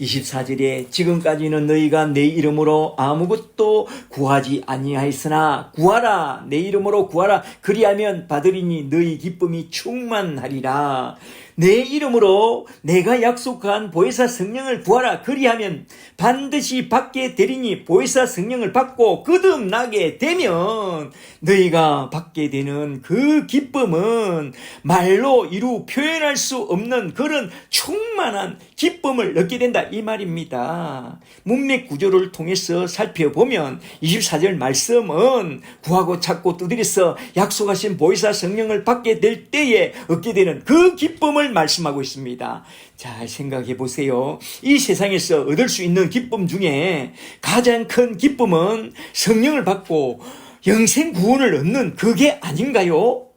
24절에 지금까지는 너희가 내 이름으로 아무것도 구하지 아니하였으나 구하라 내 이름으로 구하라 그리하면 받으리니 너희 기쁨이 충만하리라. 내 이름으로 내가 약속한 보혜사 성령을 구하라 그리하면 반드시 받게 되리니 보혜사 성령을 받고 거듭나게 되면 너희가 받게 되는 그 기쁨은 말로 이루 표현할 수 없는 그런 충만한 기쁨을 얻게 된다 이 말입니다. 문맥 구조를 통해서 살펴보면 24절 말씀은 구하고 찾고 두드려서 약속하신 보혜사 성령을 받게 될 때에 얻게 되는 그 기쁨을 말씀하고 있습니다. 잘 생각해 보세요. 이 세상에서 얻을 수 있는 기쁨 중에 가장 큰 기쁨은 성령을 받고 영생 구원을 얻는 그게 아닌가요?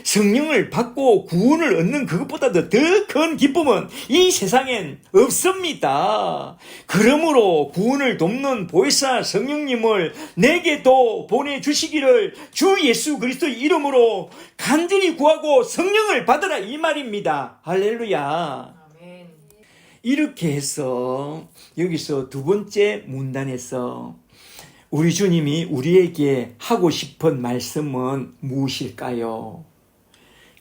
성령을 받고 구원을 얻는 그것보다도 더 큰 기쁨은 이 세상엔 없습니다. 그러므로 구원을 돕는 보혜사 성령님을 내게도 보내주시기를 주 예수 그리스도의 이름으로 간절히 구하고 성령을 받으라 이 말입니다. 할렐루야. 아멘. 이렇게 해서 여기서 두 번째 문단에서 우리 주님이 우리에게 하고 싶은 말씀은 무엇일까요?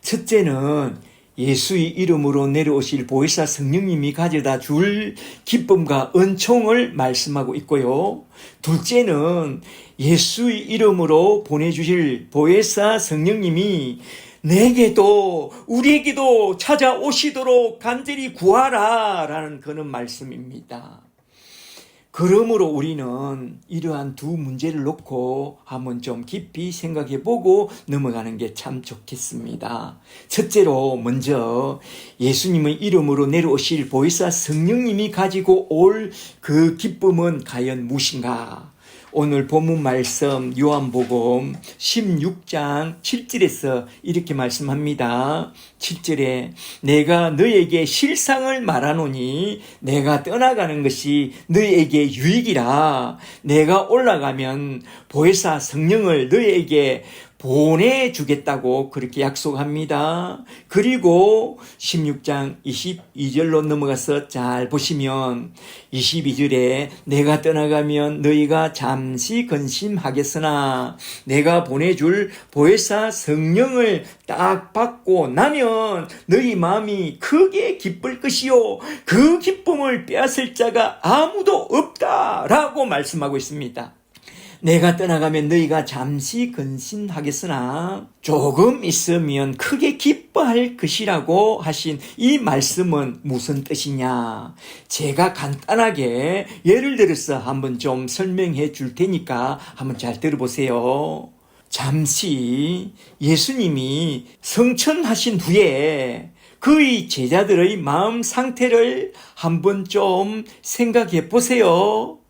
첫째는 예수의 이름으로 내려오실 보혜사 성령님이 가져다 줄 기쁨과 은총을 말씀하고 있고요. 둘째는 예수의 이름으로 보내주실 보혜사 성령님이 내게도 우리에게도 찾아오시도록 간절히 구하라 라는 그런 말씀입니다. 그러므로 우리는 이러한 두 문제를 놓고 한번 좀 깊이 생각해 보고 넘어가는 게 참 좋겠습니다. 첫째로 먼저 예수님의 이름으로 내려오실 보혜사 성령님이 가지고 올 그 기쁨은 과연 무엇인가? 오늘 본문 말씀 요한복음 16장 7절에서 이렇게 말씀합니다. 7절에 내가 너에게 실상을 말하노니 내가 떠나가는 것이 너에게 유익이라. 내가 올라가면 보혜사 성령을 너에게 보내주겠다고 그렇게 약속합니다. 그리고 16장 22절로 넘어가서 잘 보시면 22절에 내가 떠나가면 너희가 잠시 근심하겠으나 내가 보내줄 보혜사 성령을 딱 받고 나면 너희 마음이 크게 기쁠 것이요 그 기쁨을 빼앗을 자가 아무도 없다라고 말씀하고 있습니다. 내가 떠나가면 너희가 잠시 근심하겠으나 조금 있으면 크게 기뻐할 것이라고 하신 이 말씀은 무슨 뜻이냐? 제가 간단하게 예를 들어서 한번 좀 설명해 줄 테니까 한번 잘 들어보세요. 잠시 예수님이 성천하신 후에 그의 제자들의 마음 상태를 한번 좀 생각해 보세요.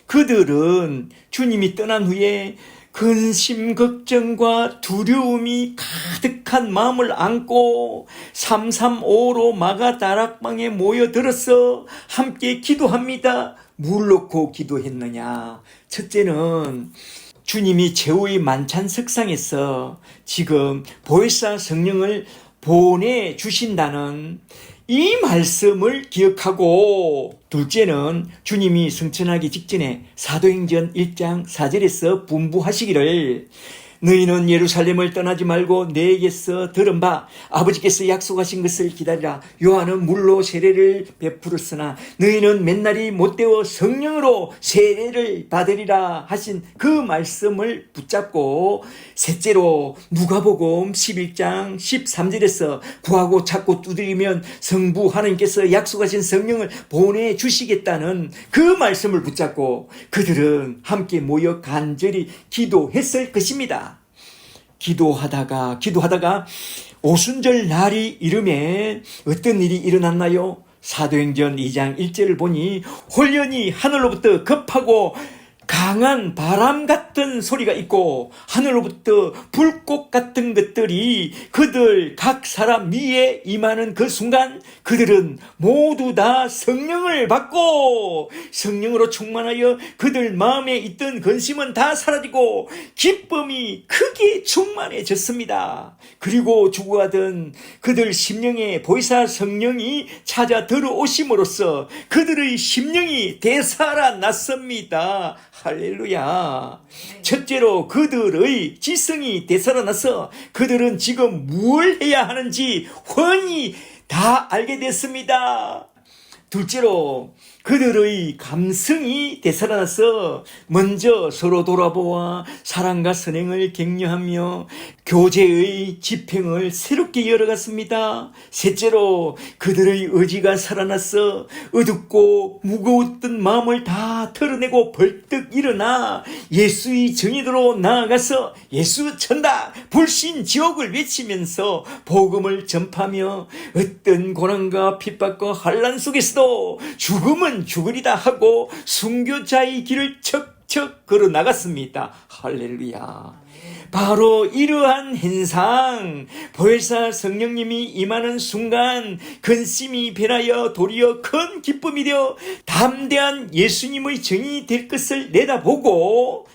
그들은 주님이 떠난 후에 근심, 걱정과 두려움이 가득한 마음을 안고 335로 마가다락방에 모여들어서 함께 기도합니다. 뭘 놓고 기도했느냐? 첫째는 주님이 최후의 만찬 석상에서 지금 보혜사 성령을 보내주신다는 이 말씀을 기억하고, 둘째는 주님이 승천하기 직전에 사도행전 1장 4절에서 분부하시기를 너희는 예루살렘을 떠나지 말고 내게서 들은 바 아버지께서 약속하신 것을 기다리라. 요한은 물로 세례를 베풀었으나 너희는 맨날이 못되어 성령으로 세례를 받으리라 하신 그 말씀을 붙잡고, 셋째로 누가복음 11장 13절에서 구하고 찾고 두드리면 성부 하나님께서 약속하신 성령을 보내주시겠다는 그 말씀을 붙잡고 그들은 함께 모여 간절히 기도했을 것입니다. 기도하다가 오순절 날이 이르면 어떤 일이 일어났나요? 사도행전 2장 1절을 보니 홀연히 하늘로부터 급하고 강한 바람 같은 소리가 있고 하늘로부터 불꽃 같은 것들이 그들 각 사람 위에 임하는 그 순간 그들은 모두 다 성령을 받고 성령으로 충만하여 그들 마음에 있던 근심은 다 사라지고 기쁨이 크게 충만해졌습니다. 그리고 죽어가던 그들 심령에 보혜사 성령이 찾아 들어오심으로써 그들의 심령이 되살아났습니다. 할렐루야. 첫째로 그들의 지성이 되살아나서 그들은 지금 뭘 해야 하는지 훤히 다 알게 됐습니다. 둘째로 그들의 감성이 되살아나서 먼저 서로 돌아보아 사랑과 선행을 격려하며 교제의 집행을 새롭게 열어갔습니다. 셋째로 그들의 의지가 살아나서 어둡고 무거웠던 마음을 다 털어내고 벌떡 일어나 예수의 정의도로 나아가서 예수 천다 불신 지옥을 외치면서 복음을 전파하며 어떤 고난과 핍박과 환난 속에서도 죽음은 죽으리다 하고 순교자의 길을 척척 걸어 나갔습니다. 할렐루야. 바로 이러한 현상, 보혜사 성령님이 임하는 순간 근심이 변하여 도리어 큰 기쁨이 되어 담대한 예수님의 정이 될 것을 내다보고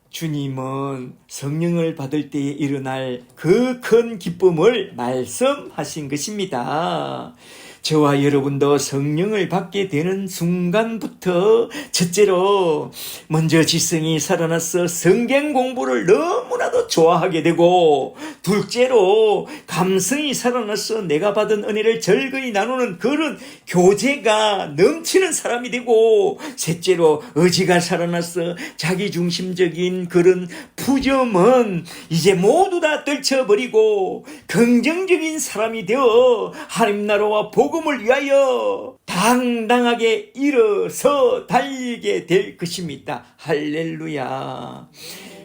주님은 성령을 받을 때에 일어날 그 큰 기쁨을 말씀하신 것입니다. 저와 여러분도 성령을 받게 되는 순간부터 첫째로 먼저 지성이 살아나서 성경 공부를 너무나도 좋아하게 되고 둘째로 감성이 살아나서 내가 받은 은혜를 즐거이 나누는 그런 교제가 넘치는 사람이 되고 셋째로 의지가 살아나서 자기중심적인 그런 푸점은 이제 모두 다 떨쳐버리고 긍정적인 사람이 되어 하나님 나라와 복음을 위하여 당당하게 일어서 달리게 될 것입니다. 할렐루야.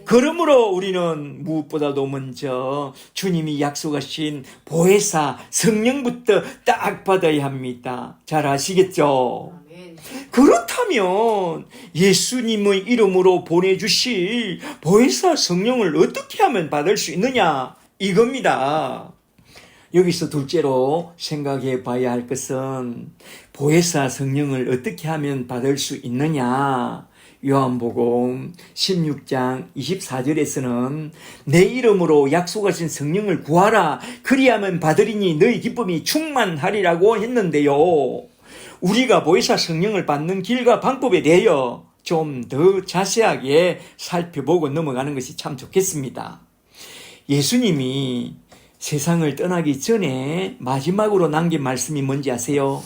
그러므로 우리는 무엇보다도 먼저 주님이 약속하신 보혜사 성령부터 딱 받아야 합니다. 잘 아시겠죠? 그렇다면 예수님의 이름으로 보내주실 보혜사 성령을 어떻게 하면 받을 수 있느냐? 이겁니다. 여기서 둘째로 생각해 봐야 할 것은 보혜사 성령을 어떻게 하면 받을 수 있느냐? 요한복음 16장 24절에서는 내 이름으로 약속하신 성령을 구하라 그리하면 받으리니 너희 기쁨이 충만하리라고 했는데요. 우리가 보혜사 성령을 받는 길과 방법에 대하여 좀 더 자세하게 살펴보고 넘어가는 것이 참 좋겠습니다. 예수님이 세상을 떠나기 전에 마지막으로 남긴 말씀이 뭔지 아세요?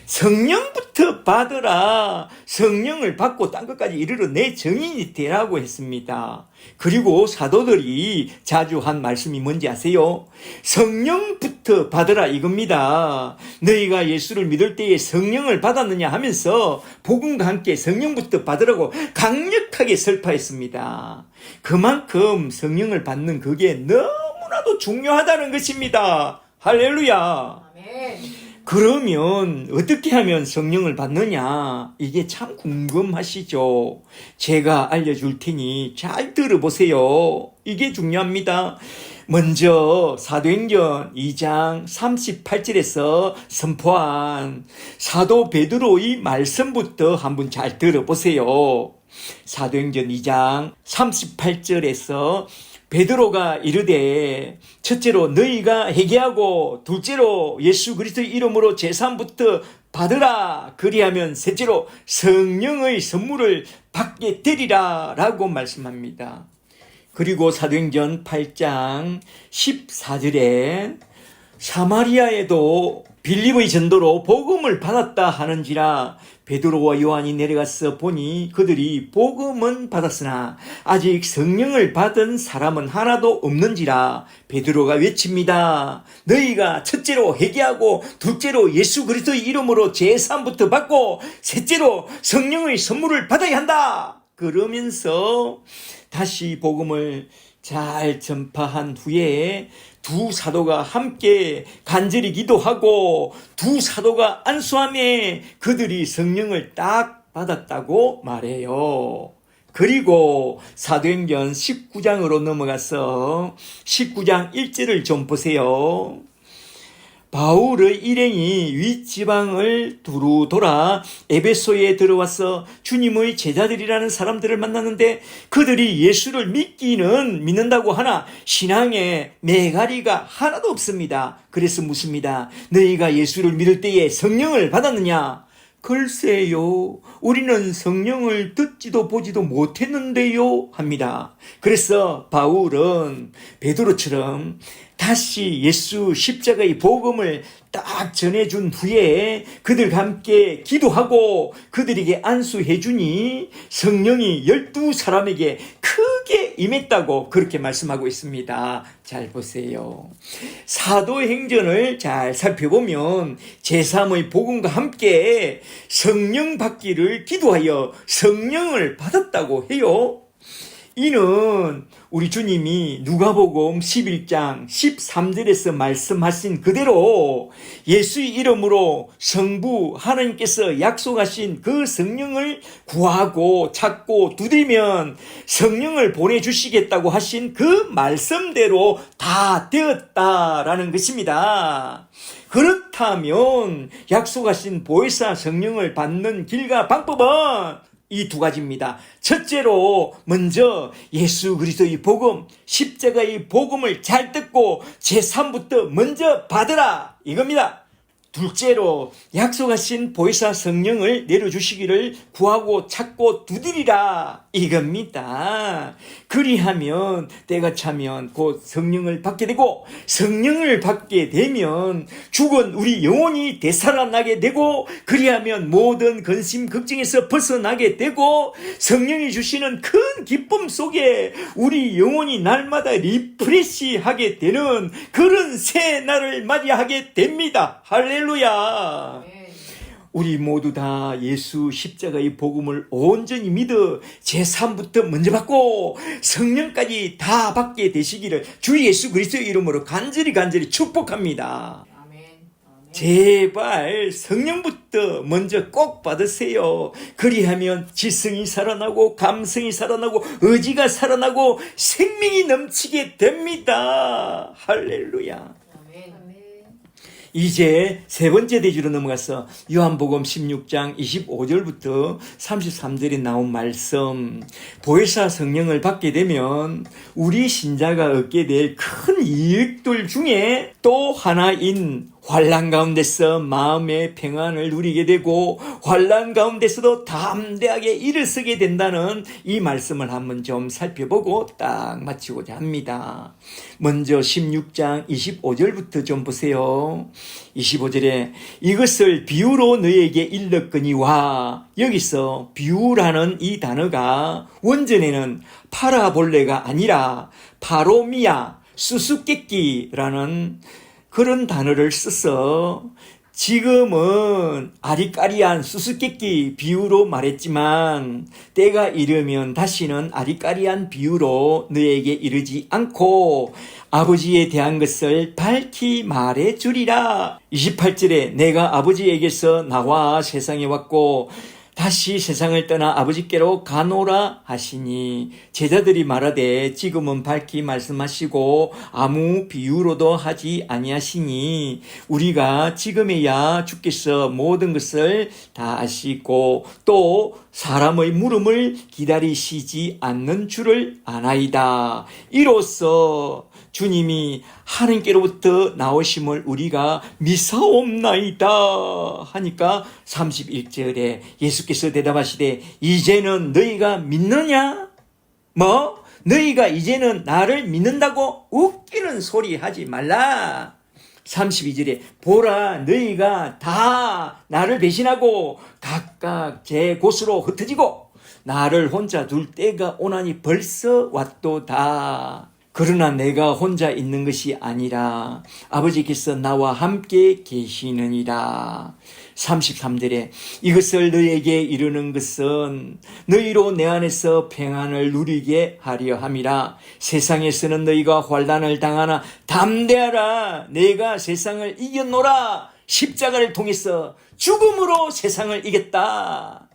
성령부터 받으라. 성령을 받고 딴 것까지 이르러 내 증인이 되라고 했습니다. 그리고 사도들이 자주 한 말씀이 뭔지 아세요? 성령부터 받으라 이겁니다. 너희가 예수를 믿을 때에 성령을 받았느냐 하면서 복음과 함께 성령부터 받으라고 강력하게 설파했습니다. 그만큼 성령을 받는 그게 너무나도 중요하다는 것입니다. 할렐루야. 아멘. 그러면 어떻게 하면 성령을 받느냐? 이게 참 궁금하시죠? 제가 알려줄 테니 잘 들어보세요. 이게 중요합니다. 먼저 사도행전 2장 38절에서 선포한 사도 베드로의 말씀부터 한번 잘 들어보세요. 사도행전 2장 38절에서 베드로가 이르되 첫째로 너희가 회개하고 둘째로 예수 그리스도의 이름으로 제사함부터 받으라 그리하면 셋째로 성령의 선물을 받게 되리라 라고 말씀합니다. 그리고 사도행전 8장 14절에 사마리아에도 빌립의 전도로 복음을 받았다 하는지라 베드로와 요한이 내려가서 보니 그들이 복음은 받았으나 아직 성령을 받은 사람은 하나도 없는지라 베드로가 외칩니다. 너희가 첫째로 회개하고 둘째로 예수 그리스도의 이름으로 제사함부터 받고 셋째로 성령의 선물을 받아야 한다. 그러면서 다시 복음을 잘 전파한 후에 두 사도가 함께 간절히 기도하고 두 사도가 안수함에 그들이 성령을 딱 받았다고 말해요. 그리고 사도행전 19장으로 넘어가서 19장 1절을 좀 보세요. 바울의 일행이 윗지방을 두루 돌아 에베소에 들어와서 주님의 제자들이라는 사람들을 만났는데 그들이 예수를 믿는다고 하나 신앙에 메가리가 하나도 없습니다. 그래서 묻습니다. 너희가 예수를 믿을 때에 성령을 받았느냐? 글쎄요, 우리는 성령을 듣지도 보지도 못했는데요 합니다. 그래서 바울은 베드로처럼 다시 예수 십자가의 복음을 딱 전해준 후에 그들과 함께 기도하고 그들에게 안수해 주니 성령이 12사람에게 크게 임했다고 그렇게 말씀하고 있습니다. 잘 보세요. 사도행전을 잘 살펴보면 제3의 복음과 함께 성령 받기를 기도하여 성령을 받았다고 해요. 이는 우리 주님이 누가복음 11장 13절에서 말씀하신 그대로 예수의 이름으로 성부 하나님께서 약속하신 그 성령을 구하고 찾고 두드리면 성령을 보내주시겠다고 하신 그 말씀대로 다 되었다라는 것입니다. 그렇다면 약속하신 보혜사 성령을 받는 길과 방법은 이 두 가지입니다. 첫째로 먼저 예수 그리스도의 복음, 십자가의 복음을 잘 듣고 제3부터 먼저 받으라 이겁니다. 둘째로 약속하신 보혜사 성령을 내려주시기를 구하고 찾고 두드리라 이겁니다. 그리하면 때가 차면 곧 성령을 받게 되고 성령을 받게 되면 죽은 우리 영혼이 되살아나게 되고 그리하면 모든 근심 걱정에서 벗어나게 되고 성령이 주시는 큰 기쁨 속에 우리 영혼이 날마다 리프레시하게 되는 그런 새 날을 맞이하게 됩니다. 할렐루야. 우리 모두 다 예수 십자가의 복음을 온전히 믿어 제3부터 먼저 받고 성령까지 다 받게 되시기를 주 예수 그리스도의 이름으로 간절히 축복합니다. 제발 성령부터 먼저 꼭 받으세요. 그리하면 지성이 살아나고 감성이 살아나고 의지가 살아나고 생명이 넘치게 됩니다. 할렐루야. 이제 세 번째 대지로 넘어가서 요한복음 16장 25절부터 33절에 나온 말씀, 보혜사 성령을 받게 되면 우리 신자가 얻게 될 큰 이익들 중에 또 하나인 환난 가운데서 마음의 평안을 누리게 되고 환난 가운데서도 담대하게 일어서게 된다는 이 말씀을 한번 좀 살펴보고 딱 마치고자 합니다. 먼저 16장 25절부터 좀 보세요. 25절에 이것을 비유로 너에게 일렀거니와, 여기서 비유라는 이 단어가 원전에는 파라볼레가 아니라 파로미아, 수수께끼라는 그런 단어를 써서 지금은 아리까리한 수수께끼 비유로 말했지만 때가 이르면 다시는 아리까리한 비유로 너에게 이르지 않고 아버지에 대한 것을 밝히 말해 주리라. 28절에 내가 아버지에게서 나와 세상에 왔고 다시 세상을 떠나 아버지께로 가노라 하시니, 제자들이 말하되 지금은 밝히 말씀하시고 아무 비유로도 하지 아니하시니 우리가 지금에야 주께서 모든 것을 다 아시고 또 사람의 물음을 기다리시지 않는 줄을 아나이다. 이로써 주님이 하나님께로부터 나오심을 우리가 미사옵나이다 하니까 31절에 예수께서 대답하시되 이제는 너희가 믿느냐? 너희가 이제는 나를 믿는다고? 웃기는 소리 하지 말라. 32절에 보라 너희가 다 나를 배신하고 각각 제 곳으로 흩어지고 나를 혼자 둘 때가 오나니 벌써 왔도다. 그러나 내가 혼자 있는 것이 아니라 아버지께서 나와 함께 계시느니라. 33절에 이것을 너희에게 이르는 것은 너희로 내 안에서 평안을 누리게 하려 함이라. 세상에서는 너희가 환난을 당하나 담대하라. 내가 세상을 이겼노라. 십자가를 통해서 죽음으로 세상을 이겼다.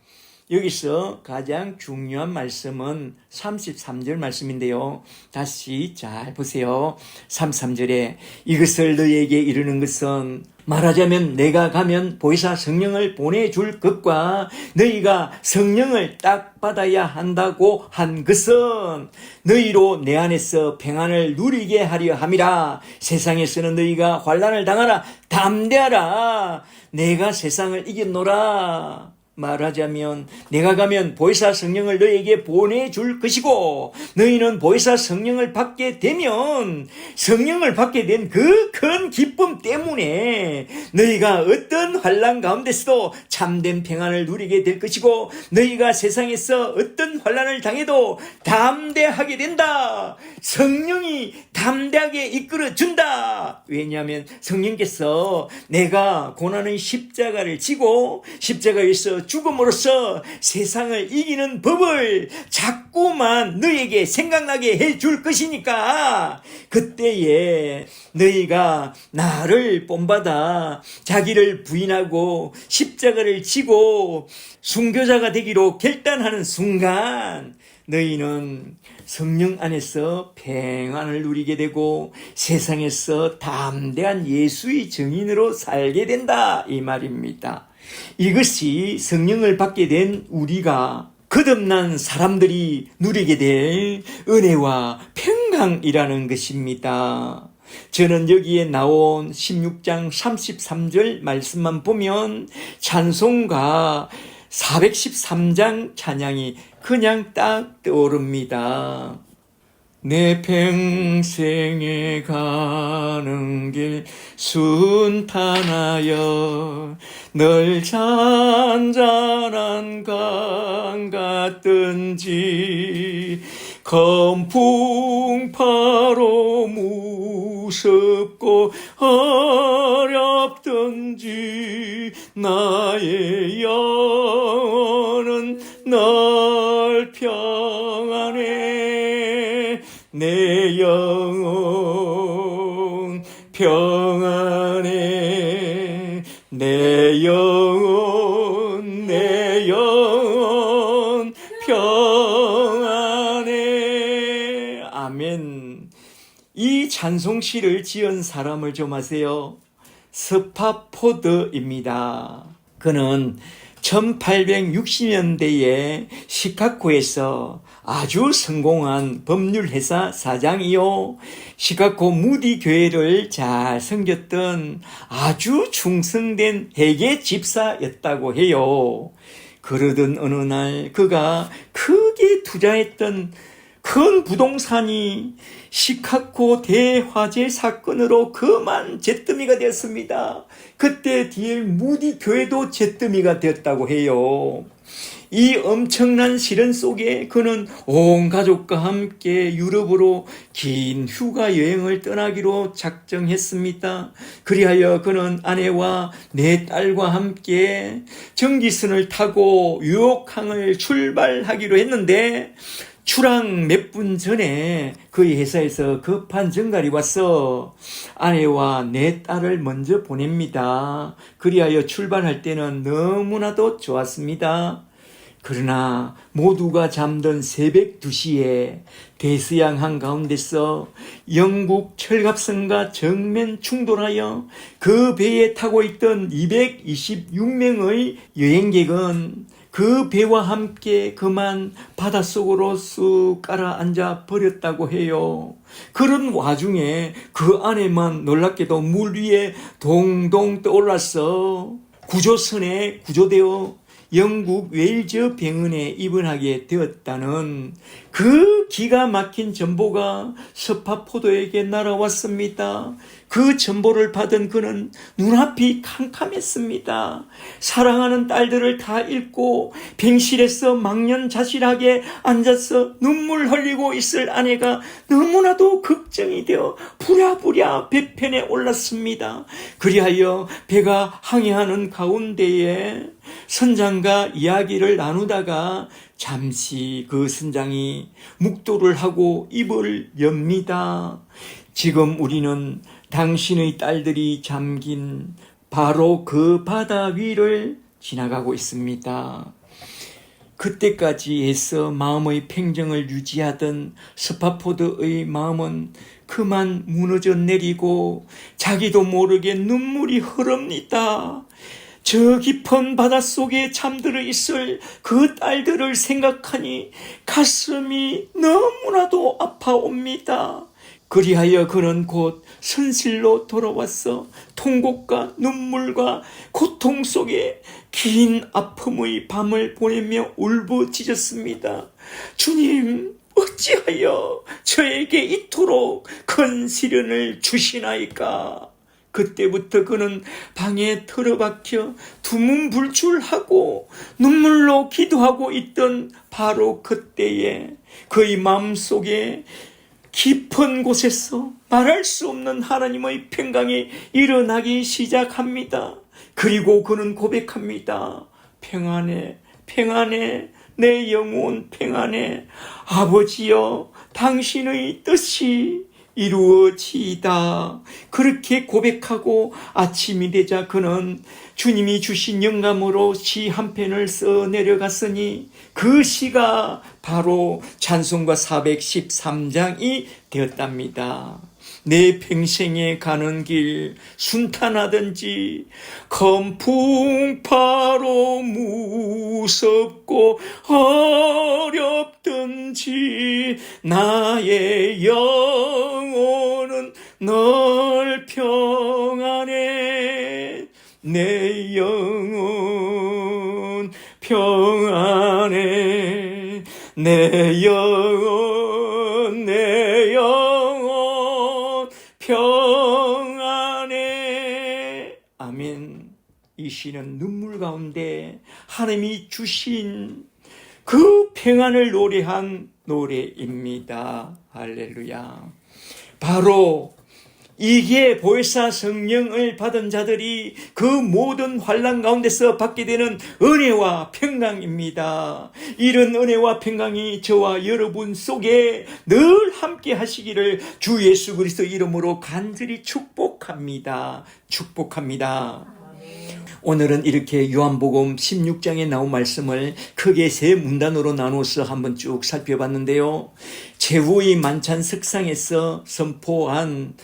여기서 가장 중요한 말씀은 33절 말씀인데요. 다시 잘 보세요. 33절에 이것을 너희에게 이르는 것은 말하자면 내가 가면 보혜사 성령을 보내줄 것과 너희가 성령을 딱 받아야 한다고 한 것은 너희로 내 안에서 평안을 누리게 하려 함이라. 세상에서는 너희가 환난을 당하라. 담대하라. 내가 세상을 이겼노라. 말하자면 내가 가면 보혜사 성령을 너희에게 보내줄 것이고 너희는 보혜사 성령을 받게 되면 성령을 받게 된 그 큰 기쁨 때문에 너희가 어떤 환난 가운데서도 참된 평안을 누리게 될 것이고 너희가 세상에서 어떤 환난을 당해도 담대하게 된다. 성령이 담대하게 이끌어준다. 왜냐하면 성령께서 내가 고난의 십자가를 지고 십자가에서 죽음으로써 세상을 이기는 법을 자꾸만 너희에게 생각나게 해줄 것이니까 그때에 너희가 나를 본받아 자기를 부인하고 십자가를 지고 순교자가 되기로 결단하는 순간 너희는 성령 안에서 평안을 누리게 되고 세상에서 담대한 예수의 증인으로 살게 된다 이 말입니다. 이것이 성령을 받게 된 우리가 거듭난 사람들이 누리게 될 은혜와 평강이라는 것입니다. 저는 여기에 나온 16장 33절 말씀만 보면 찬송가 413장 찬양이 그냥 딱 떠오릅니다. 내 평생에 가는 길 순탄하여 널 잔잔한 강 같든지 검풍파로 무섭고 어렵든지 나의 영혼은 널 평안해 내 영혼 평안해 내 영혼 평안해. 아멘. 이 찬송시를 지은 사람을 좀 아세요? 스파포드입니다. 그는 1860년대에 시카고에서 아주 성공한 법률회사 사장이요 시카고 무디 교회를 잘 섬겼던 아주 충성된 회계 집사였다고 해요. 그러던 어느 날 그가 크게 투자했던 큰 부동산이 시카고 대화재 사건으로 그만 잿더미가 되었습니다. 그때 D.L. 무디 교회도 잿더미가 되었다고 해요. 이 엄청난 시련 속에 그는 온 가족과 함께 유럽으로 긴 휴가 여행을 떠나기로 작정했습니다. 그리하여 그는 아내와 네 딸과 함께 전기선을 타고 뉴욕항을 출발하기로 했는데 출항 몇 분 전에 그의 회사에서 급한 전갈이 와서 아내와 네 딸을 먼저 보냅니다. 그리하여 출발할 때는 너무나도 좋았습니다. 그러나 모두가 잠든 새벽 2시에 대서양 한가운데서 영국 철갑선과 정면 충돌하여 그 배에 타고 있던 226명의 여행객은 그 배와 함께 그만 바닷속으로 쑥 깔아앉아 버렸다고 해요. 그런 와중에 그 안에만 놀랍게도 물 위에 동동 떠올라서 구조선에 구조되어 영국 웨일즈 병원에 입원하게 되었다는 그 기가 막힌 정보가 스파포드에게 날아왔습니다. 그 정보를 받은 그는 눈앞이 캄캄했습니다. 사랑하는 딸들을 다 잃고 병실에서 망연자실하게 앉아서 눈물 흘리고 있을 아내가 너무나도 걱정이 되어 부랴부랴 배편에 올랐습니다. 그리하여 배가 항해하는 가운데에 선장과 이야기를 나누다가 잠시 그 선장이 묵도를 하고 입을 엽니다. 지금 우리는 당신의 딸들이 잠긴 바로 그 바다 위를 지나가고 있습니다. 그때까지 애써 마음의 평정을 유지하던 스파포드의 마음은 그만 무너져 내리고 자기도 모르게 눈물이 흐릅니다. 저 깊은 바닷속에 잠들어 있을 그 딸들을 생각하니 가슴이 너무나도 아파옵니다. 그리하여 그는 곧 선실로 돌아와서 통곡과 눈물과 고통 속에 긴 아픔의 밤을 보내며 울부짖었습니다. 주님, 어찌하여 저에게 이토록 큰 시련을 주시나이까? 그때부터 그는 방에 틀어박혀 두문불출하고 눈물로 기도하고 있던 바로 그때에 그의 마음속에 깊은 곳에서 말할 수 없는 하나님의 평강이 일어나기 시작합니다. 그리고 그는 고백합니다. 평안해, 평안해, 내 영혼 평안해. 아버지여, 당신의 뜻이 이루어지이다. 그렇게 고백하고 아침이 되자 그는 주님이 주신 영감으로 시 한 편을 써 내려갔으니 그 시가 바로 찬송가 413장이 되었답니다. 내 평생에 가는 길 순탄하든지 검풍파로 무섭고 어렵든지 나의 영혼은 널 평안해. 내 영혼 평안해. 내 영혼 내 영혼 평안해. 아멘. 이 시는 눈물 가운데 하나님이 주신 그 평안을 노래한 노래입니다. 할렐루야. 바로 이게 보혜사 성령을 받은 자들이 그 모든 환난 가운데서 받게 되는 은혜와 평강입니다. 이런 은혜와 평강이 저와 여러분 속에 늘 함께 하시기를 주 예수 그리스도 이름으로 간절히 축복합니다. 축복합니다. 오늘은 이렇게 요한복음 16장에 나온 말씀을 크게 세 문단으로 나눠서 한번 쭉 살펴봤는데요. 제후의 만찬 석상에서 선포한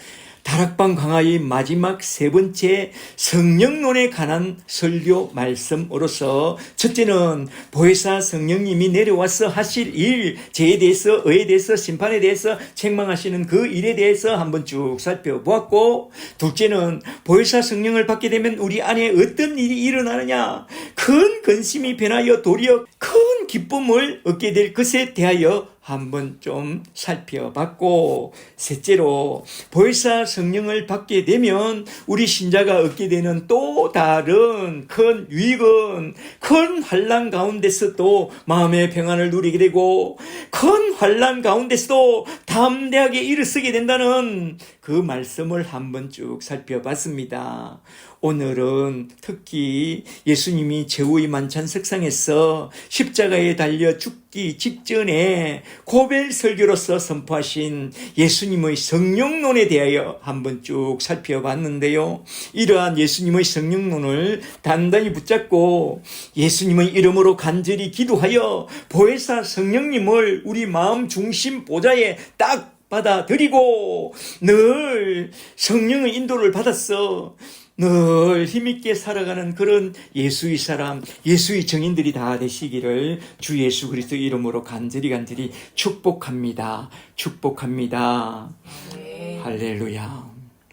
다락방 강화의 마지막 세 번째 성령론에 관한 설교 말씀으로서 첫째는 보혜사 성령님이 내려와서 하실 일, 죄에 대해서, 의에 대해서, 심판에 대해서 책망하시는 그 일에 대해서 한번 쭉 살펴보았고, 둘째는 보혜사 성령을 받게 되면 우리 안에 어떤 일이 일어나느냐, 큰 근심이 변하여 도리어 큰 기쁨을 얻게 될 것에 대하여 한번 좀 살펴봤고, 셋째로 보혜사 성령을 받게 되면 우리 신자가 얻게 되는 또 다른 큰 유익은 큰 환난 가운데서도 마음의 평안을 누리게 되고 큰 환난 가운데서도 담대하게 일어서게 된다는 그 말씀을 한번 쭉 살펴봤습니다. 오늘은 특히 예수님이 제후의 만찬 석상에서 십자가에 달려 죽기 직전에 고별 설교로서 선포하신 예수님의 성령론에 대하여 한번 쭉 살펴봤는데요. 이러한 예수님의 성령론을 단단히 붙잡고 예수님의 이름으로 간절히 기도하여 보혜사 성령님을 우리 마음 중심 보좌에 딱 받아들이고 늘 성령의 인도를 받았어 늘 힘있게 살아가는 그런 예수의 사람, 예수의 정인들이 다 되시기를 주 예수 그리스도 이름으로 간절히 축복합니다. 축복합니다. 할렐루야.